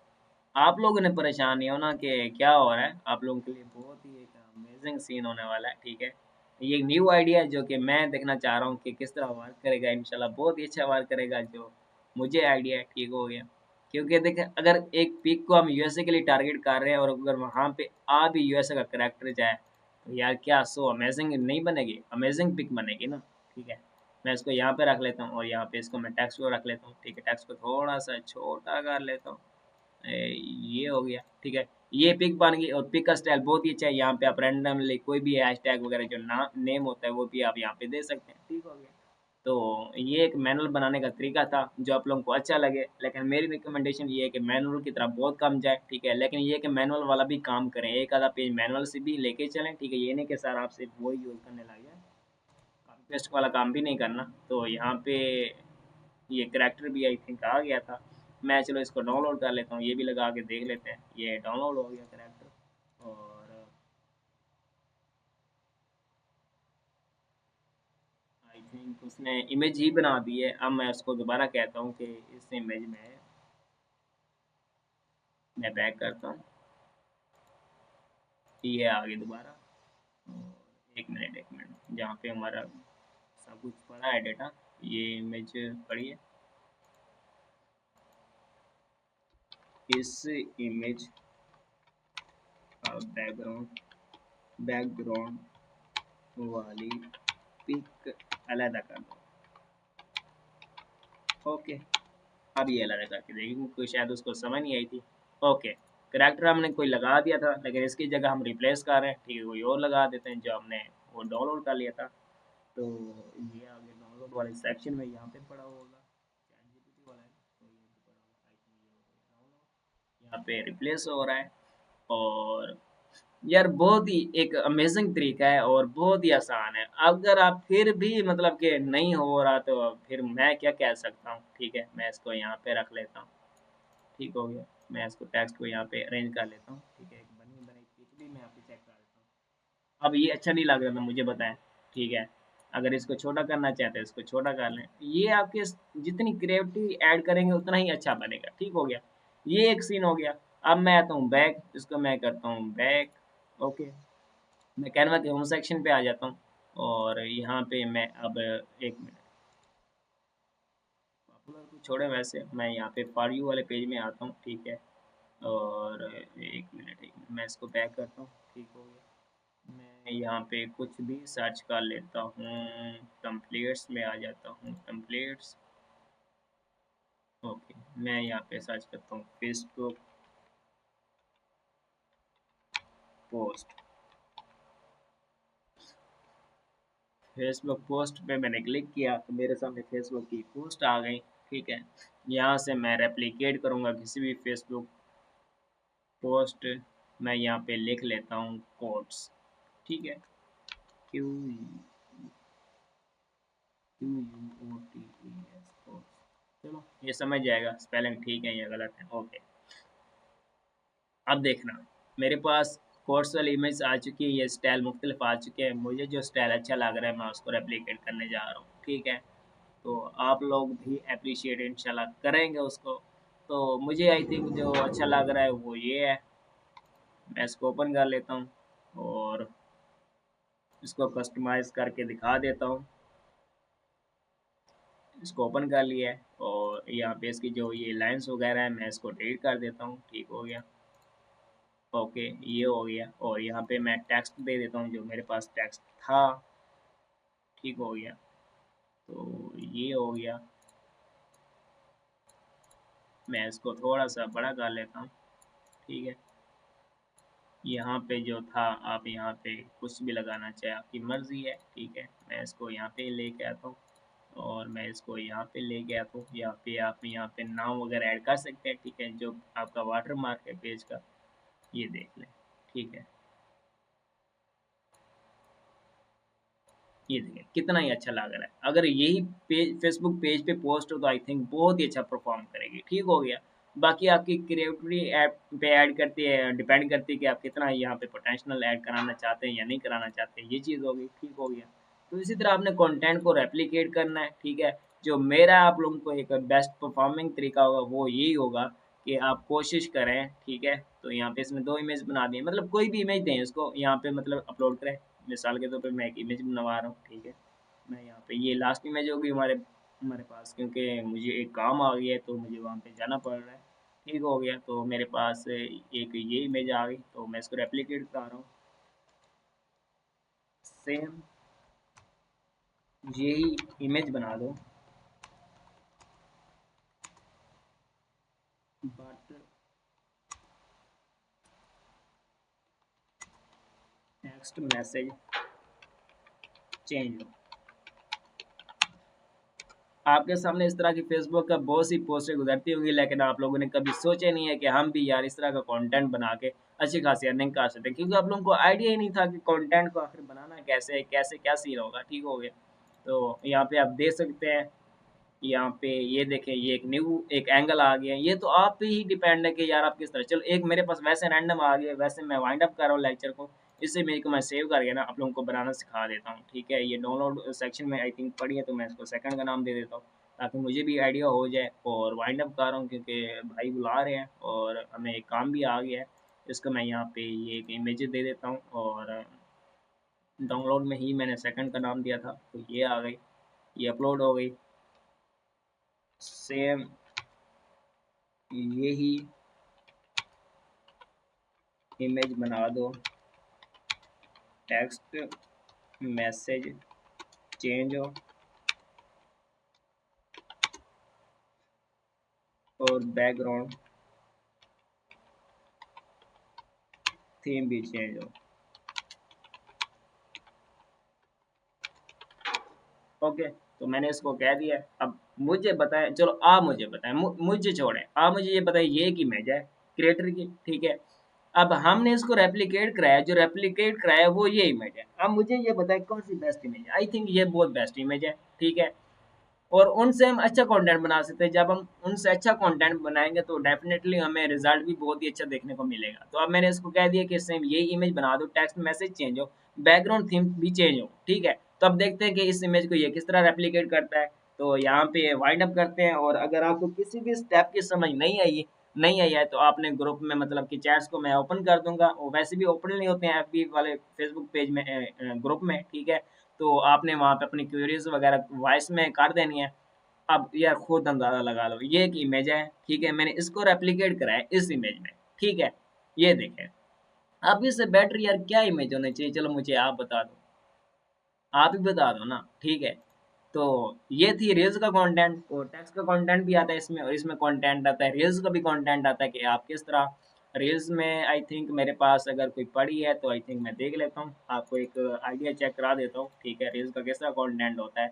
आप लोगों ने परेशान नहीं होना कि क्या हो रहा है, आप लोगों के लिए बहुत ही एक अमेजिंग सीन होने वाला है, ठीक है। ये एक न्यू आइडिया है जो कि मैं देखना चाह रहा हूँ कि किस तरह वर्क करेगा, इंशाल्लाह बहुत ही अच्छा वर्क करेगा, जो मुझे आइडिया है, ठीक हो गया। क्योंकि देखें अगर एक पिक को हम यूएसए के लिए टारगेट कर रहे हैं और अगर वहाँ पे आ भी यूएसए का करैक्टर जाए तो यार क्या सो अमेजिंग नहीं बनेगी, अमेजिंग पिक बनेगी ना, ठीक है। मैं इसको यहाँ पे रख लेता हूँ और यहाँ पे इसको मैं टेक्स्ट को रख लेता हूँ, ठीक है, टेक्स्ट को थोड़ा सा छोटा कर लेता हूँ। ये हो गया, ठीक है, ये पिक बन गई। और पिक का स्टाइल बहुत ही अच्छा है, यहाँ पे आप रैंडमली कोई भी हैशटैग वगैरह जो नेम होता है वो भी आप यहाँ पे दे सकते हैं, ठीक हो गया। तो ये एक मैनुअल बनाने का तरीका था जो आप लोगों को अच्छा लगे, लेकिन मेरी रिकमेंडेशन ये है कि मैनुअल की तरफ बहुत कम जाए, ठीक है, लेकिन ये कि मैनुअल वाला भी काम करें, एक आधा पेज मैनुअल से भी लेके चलें, ठीक है, ये नहीं कि सर आप सिर्फ वही यूज़ करने लग जाए, कॉपी पेस्ट वाला काम भी नहीं करना। तो यहाँ पे ये करैक्टर भी आई थिंक आ गया था, मैं चलो इसको डाउनलोड कर लेता हूँ, ये भी लगा के देख लेते हैं। ये डाउनलोड हो गया करैक्टर, और आई थिंक उसने इमेज ही बना दी है। अब मैं उसको दोबारा कहता हूँ कि इस इमेज में मैं बैक करता हूँ, ये आ गई दोबारा। और 1 मिनट जहाँ पे हमारा सब कुछ पड़ा है डेटा, ये इमेज पड़ी है। इस इमेज का बैकग्राउंड वाली पिक अलग कर दो। ओके, अब ये अलग करके देखिए, क्योंकि शायद उसको समझ नहीं आई थी। ओके, करैक्टर हमने कोई लगा दिया था, लेकिन इसकी जगह हम रिप्लेस कर रहे हैं, ठीक है, कोई और लगा देते हैं जो हमने वो डाउनलोड कर लिया था। तो ये आगे डाउनलोड वाले सेक्शन में यहाँ पे पड़ा होगा, ChatGPT वाला है, तो ये भी पड़ा होगा, आई थिंक ये हो गया डाउनलोड, यहाँ पे रिप्लेस हो रहा है। और यार बहुत ही एक अमेजिंग तरीका है और बहुत ही आसान है। अगर आप फिर भी मतलब कि नहीं हो रहा तो फिर मैं क्या कह सकता हूँ, ठीक है, मैं इसको यहाँ पे रख लेता हूँ, ठीक हो गया। मैं इसको टेक्स्ट को यहाँ पे अरेंज कर लेता हूँ, ठीक है, एक बनी बनाई पिक भी मैं यहाँ पे चेक कर लेता हूँ। अब ये अच्छा नहीं लग रहा था, मुझे बताएं, ठीक है, अगर इसको छोटा करना चाहते हैं इसको छोटा कर लें। ये आपके जितनी क्रिएटिविटी ऐड करेंगे उतना ही अच्छा बनेगा, ठीक हो गया। ये एक सीन हो गया। अब मैं आता हूँ बैक, इसको मैं करता हूँ बैक। ओके, मैं कैनवा के होम सेक्शन पे आ जाता हूँ और यहाँ पे मैं अब एक मिनट, पॉपुलर को छोड़े, वैसे मैं यहाँ पे फॉर यू वाले पेज में आता हूँ, ठीक है। और एक मिनट मैं इसको बैक करता हूँ, ठीक हो गया। मैं यहाँ पे कुछ भी सर्च कर लेता हूँ, टेम्पलेट्स में आ जाता हूँ, टेम्पलेट्स। ओके, मैं यहाँ पे सर्च करता हूँ फेसबुक पोस्ट। फेसबुक पोस्ट पे मैंने क्लिक किया तो मेरे सामने फेसबुक की पोस्ट आ गई, ठीक है। यहाँ से मैं रेप्लिकेट करूँगा किसी भी फेसबुक पोस्ट, मैं यहाँ पे लिख लेता हूँ कोट्स, ठीक है। Q Q U O T E S quotes. चलो ये समझ जाएगा, स्पेलिंग ठीक है या गलत है। ओके, अब देखना, मेरे पास कोर्स वाली इमेज आ चुकी है, ये स्टाइल मुख्तलिफ आ चुके हैं। मुझे जो स्टाइल अच्छा लग रहा है मैं उसको रेप्लिकेट करने जा रहा हूँ, ठीक है। तो आप लोग भी अप्रिशिएट इंशाल्लाह करेंगे उसको। तो मुझे आई थिंक जो अच्छा लग रहा है वो ये है। मैं इसको ओपन कर लेता हूँ और इसको कस्टमाइज करके दिखा देता हूँ। इसको ओपन कर लिया है और यहाँ पे इसकी जो ये लाइंस वगैरह है मैं इसको डिलीट कर देता हूँ, ठीक हो गया। ओके, ये हो गया और यहाँ पे मैं टेक्स्ट दे देता हूँ जो मेरे पास टेक्स्ट था, ठीक हो गया। तो ये हो गया, मैं इसको थोड़ा सा बड़ा कर लेता हूँ, ठीक है। यहाँ पे जो था आप यहाँ पे कुछ भी लगाना चाहे आपकी मर्ज़ी है, ठीक है। मैं इसको यहाँ पे लेके आता हूँ और मैं इसको यहाँ पे लेके आता हूँ। यहाँ पे आप यहाँ पे नाम वगैरह ऐड कर सकते हैं, ठीक है। जो आपका वाटर मार्क है पेज का, ये देख लें, ठीक है। ये देखिए कितना ही अच्छा लग रहा है। अगर यही पेज फेसबुक पेज पे पोस्ट हो तो आई थिंक बहुत ही अच्छा परफॉर्म करेगी, ठीक हो गया। बाकी आपकी क्रिएटिविटी ऐप पे ऐड करती है, डिपेंड करती है कि आप कितना यहाँ पे पोटेंशियल ऐड कराना चाहते हैं या नहीं कराना चाहते, ये चीज़ होगी, ठीक हो गया। तो इसी तरह आपने कंटेंट को रेप्लिकेट करना है, ठीक है। जो मेरा आप लोगों को एक बेस्ट परफॉर्मिंग तरीका होगा वो यही होगा कि आप कोशिश करें, ठीक है। तो यहाँ पे इसमें 2 इमेज बना दिए, मतलब कोई भी इमेज दें इसको यहाँ पे, मतलब अपलोड करें। मिसाल के तौर पे मैं एक इमेज बनवा रहा हूँ, ठीक है। मैं यहाँ पे ये लास्ट इमेज होगी हमारे हमारे पास, क्योंकि मुझे एक काम आ गया है तो मुझे वहाँ पे जाना पड़ रहा है, ठीक हो गया। तो मेरे पास एक ये इमेज आ गई तो मैं इसको रेप्लिकेट कर रहा हूँ, सेम यही इमेज बना दो, बट टेक्स्ट मैसेज चेंज हो। आपके सामने इस तरह की फेसबुक का बहुत सी पोस्टें गुजरती होंगी, लेकिन आप लोगों ने कभी सोचा नहीं है कि हम भी यार इस तरह का कंटेंट बना के अच्छी खासी अर्निंग कर सकते हैं, क्योंकि आप लोगों को आइडिया ही नहीं था कि कंटेंट को आखिर बनाना कैसे है, कैसे क्या सीन होगा, ठीक हो गया। तो यहाँ पे आप देख सकते हैं, यहाँ पे ये देखें, ये एक न्यू एक एंगल आ गया है। ये तो आप पे ही डिपेंड है कि यार आप किस तरह, चलो एक मेरे पास वैसे रैंडम आ गया, वैसे मैं वाइंड अप कर रहा हूँ लेक्चर को। इस इमेज को मैं सेव करके ना आप लोगों को बनाना सिखा देता हूँ, ठीक है। ये डाउनलोड सेक्शन में आई थिंक पड़ी है, तो मैं इसको सेकंड का नाम दे देता हूँ ताकि मुझे भी आइडिया हो जाए। और वाइंड अप कर रहा हूँ क्योंकि भाई बुला रहे हैं और हमें एक काम भी आ गया है। इसको मैं यहाँ पे ये एक इमेज दे देता हूँ और डाउनलोड में ही मैंने सेकंड का नाम दिया था, तो ये आ गई, ये अपलोड हो गई। सेम यही इमेज बना दो, टेक्स्ट मैसेज चेंज हो और बैकग्राउंड थीम भी चेंज हो। ओके, तो मैंने इसको कह दिया। अब मुझे बताएं, चलो आप मुझे बताएं, मुझे छोड़ें, आप मुझे ये बताएं, ये एक इमेज है क्रिएटर की, ठीक है। अब हमने इसको रेप्लिकेट कराया, जो रेप्लिकेट कराया वो ये इमेज है। अब मुझे ये बताएं कौन सी बेस्ट इमेज है। आई थिंक ये बहुत बेस्ट इमेज है, ठीक है। और उनसे हम अच्छा कंटेंट बना सकते हैं। जब हम उनसे अच्छा कंटेंट बनाएंगे तो डेफिनेटली हमें रिजल्ट भी बहुत ही अच्छा देखने को मिलेगा। तो अब मैंने इसको कह दिया कि सेम यही इमेज बना दो, टेक्स्ट मैसेज चेंज हो, बैकग्राउंड थीम भी चेंज हो, ठीक है। तो अब देखते हैं कि इस इमेज को ये किस तरह रेप्लिकेट करता है। तो यहाँ पे वाइंड अप करते हैं और अगर आपको किसी भी स्टेप की समझ नहीं आई नहीं आई है तो आपने ग्रुप में मतलब कि चैट्स को मैं ओपन कर दूंगा, और वैसे भी ओपन नहीं होते हैं एफबी वाले फेसबुक पेज में ग्रुप में, ठीक है। तो आपने वहाँ पे अपनी क्वेरीज वगैरह वॉइस में कर देनी है। अब यार खुद अंदाजा लगा लो, ये एक इमेज है, ठीक है, मैंने इसको रेप्लिकेट करा है इस इमेज में, ठीक है, ये देखें। अब इससे बेटर यार क्या इमेज होनी चाहिए, चलो मुझे आप बता दो, आप ही बता दो ना, ठीक है। तो ये थी रील्स का कंटेंट, और टेक्स्ट का कंटेंट भी आता है इसमें, और इसमें कंटेंट आता है रील्स का भी कंटेंट आता है कि आप किस तरह रील्स में। आई थिंक मेरे पास अगर कोई पड़ी है तो आई थिंक मैं देख लेता हूँ, आपको एक आइडिया चेक करा देता हूँ, ठीक है, रील्स का किस तरह कंटेंट होता है।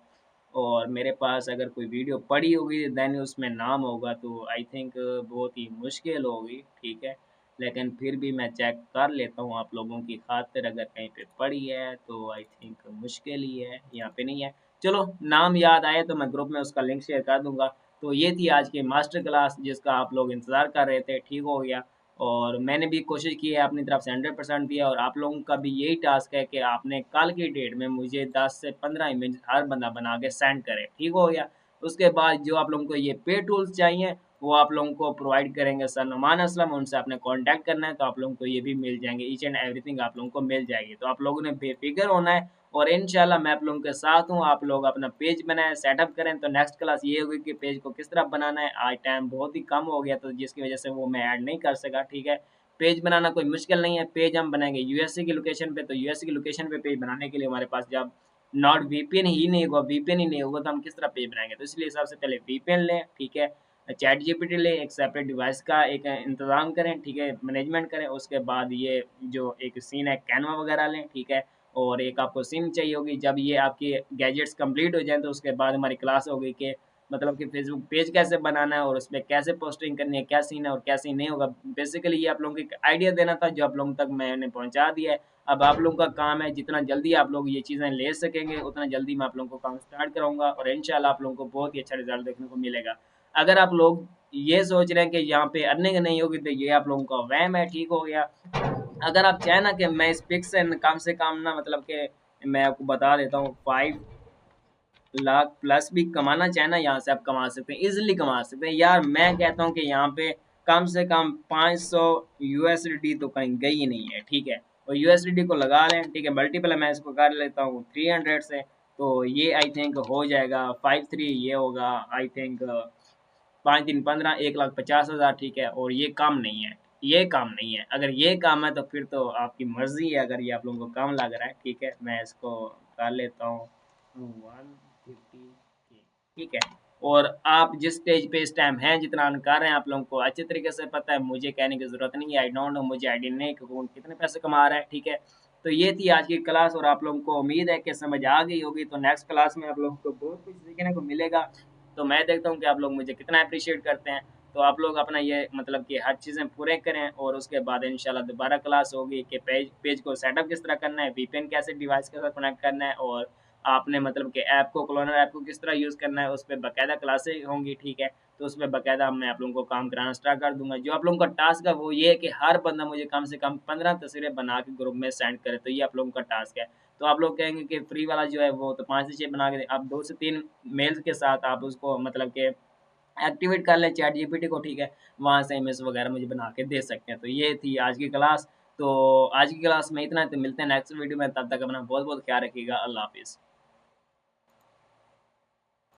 और मेरे पास अगर कोई वीडियो पड़ी होगी देन उसमें नाम होगा, तो आई थिंक बहुत ही मुश्किल होगी, ठीक है। लेकिन फिर भी मैं चेक कर लेता हूँ आप लोगों की खातिर, अगर कहीं पे पड़ी है तो आई थिंक मुश्किल ही है, यहाँ पे नहीं है। चलो नाम याद आए तो मैं ग्रुप में उसका लिंक शेयर कर दूंगा। तो ये थी आज की मास्टर क्लास जिसका आप लोग इंतज़ार कर रहे थे, ठीक हो गया। और मैंने भी कोशिश की है अपनी तरफ से 100% दिया, और आप लोगों का भी यही टास्क है कि आपने कल की डेट में मुझे 10 से 15 इमेज हर बंदा बना के सेंड करे, ठीक हो गया। उसके बाद जो आप लोगों को ये पे टूल्स चाहिए वो आप लोगों को प्रोवाइड करेंगे सर नुमान असलम, उनसे आपने कांटेक्ट करना है तो आप लोगों को ये भी मिल जाएंगे, ईच एंड एवरीथिंग आप लोगों को मिल जाएगी। तो आप लोगों ने बेफिक्र होना है, और इंशाल्लाह मैं आप लोगों के साथ हूँ। आप लोग अपना पेज बनाएं, सेटअप करें। तो नेक्स्ट क्लास ये होगी कि पेज को किस तरह बनाना है। आज टाइम बहुत ही कम हो गया तो जिसकी वजह से वो मैं ऐड नहीं कर सका, ठीक है। पेज बनाना कोई मुश्किल नहीं है, पेज हम बनाएंगे यूएसए की लोकेशन पे। तो यूएसए की लोकेशन पे पेज बनाने के लिए हमारे पास जब नॉट वीपीएन ही नहीं होगा, वीपीएन ही नहीं होगा तो हम किस तरह पेज बनाएंगे। तो इसलिए सबसे पहले वीपीएन लें, ठीक है, चैट जीपीटी लें, एक सेपरेट डिवाइस का एक इंतज़ाम करें, ठीक है, मैनेजमेंट करें। उसके बाद ये जो एक सीन है कैनवा वगैरह लें, ठीक है। और एक आपको सिम चाहिए होगी। जब ये आपकी गैजेट्स कंप्लीट हो जाएँ तो उसके बाद हमारी क्लास होगी कि मतलब कि फेसबुक पेज कैसे बनाना है और उसमें कैसे पोस्टिंग करनी है, क्या सीन है और क्या सीन नहीं होगा। बेसिकली ये आप लोगों को एक आइडिया देना था जो आप लोगों तक मैंने पहुंचा दिया है। अब आप लोगों का काम है, जितना जल्दी आप लोग ये चीज़ें ले सकेंगे उतना जल्दी मैं आप लोगों को काम स्टार्ट कराऊंगा, और इंशाल्लाह आप लोगों को बहुत ही अच्छा रिजल्ट देखने को मिलेगा। अगर आप लोग ये सोच रहे हैं कि यहाँ पे अर्निंग नहीं होगी तो ये आप लोगों का वहम है, ठीक हो गया। अगर आप चाहें ना कि मैं इस पिक से कम ना मतलब कि मैं आपको बता देता हूँ 5 लाख प्लस भी कमाना चाहे ना, यहाँ से आप कमा सकते हैं, इजीली कमा सकते हैं यार। मैं कहता हूँ कि यहाँ पे कम से कम 500 यूएसडी तो कहीं गई ही नहीं है, ठीक है। और यूएसडी को लगा लें, ठीक है, मल्टीपल मैं इसको कर लेता हूँ 300 से। तो ये आई थिंक हो जाएगा 53, ये होगा आई थिंक 5 दिन 15, 1,50,000, ठीक है। और ये काम नहीं है, ये काम नहीं है। अगर ये काम है तो फिर तो आपकी मर्जी है, अगर ये आप लोगों को काम लग रहा है, ठीक है। मैं इसको कर लेता हूँ 150K, ठीक है। और आप जिस स्टेज पे इस टाइम हैं, जितना अर्न कर रहे हैं, आप लोगों को अच्छे तरीके से पता है, मुझे कहने की ज़रूरत नहीं है। आई डोंट नो, मुझे आइडिया नहीं कि कौन कितने पैसे कमा रहा है, ठीक है। तो ये थी आज की क्लास, और आप लोगों को उम्मीद है कि समझ आ गई होगी। तो नेक्स्ट क्लास में आप लोगों को बहुत कुछ सीखने को मिलेगा। तो मैं देखता हूँ कि आप लोग मुझे कितना अप्रिशिएट करते हैं। तो आप लोग अपना ये मतलब कि हर चीज़ें पूरे करें, और उसके बाद इंशाल्लाह दोबारा क्लास होगी कि पेज पेज को सेटअप किस तरह करना है, वीपीएन कैसे डिवाइस के साथ कनेक्ट करना है, और आपने मतलब कि ऐप को क्लोनर ऐप को किस तरह यूज़ करना है, उस पे बाकायदा क्लासें होंगी, ठीक है। तो उसमें बाकायदा मैं आप लोगों को काम कराना स्टार्ट कर दूँगा। जो आप लोगों का टास्क है वो ये है कि हर बंदा मुझे कम से कम 15 तस्वीरें बना के ग्रुप में सेंड करे, तो ये आप लोगों का टास्क है। तो आप लोग कहेंगे कि फ्री वाला जो है वो तो 5 से 6 बना के दें, आप 2 से 3 मेल्स के साथ आप उसको मतलब कि एक्टिवेट कर लें चैट जीपीटी को, ठीक है। वहाँ से इमेज वगैरह मुझे बना के दे सकते हैं। तो ये थी आज की क्लास। तो आज की क्लास में इतना है, तो मिलते हैं नेक्स्ट वीडियो में, तब तक अपना बहुत बहुत ख्याल रखिएगा। अल्लाह हाफिज़।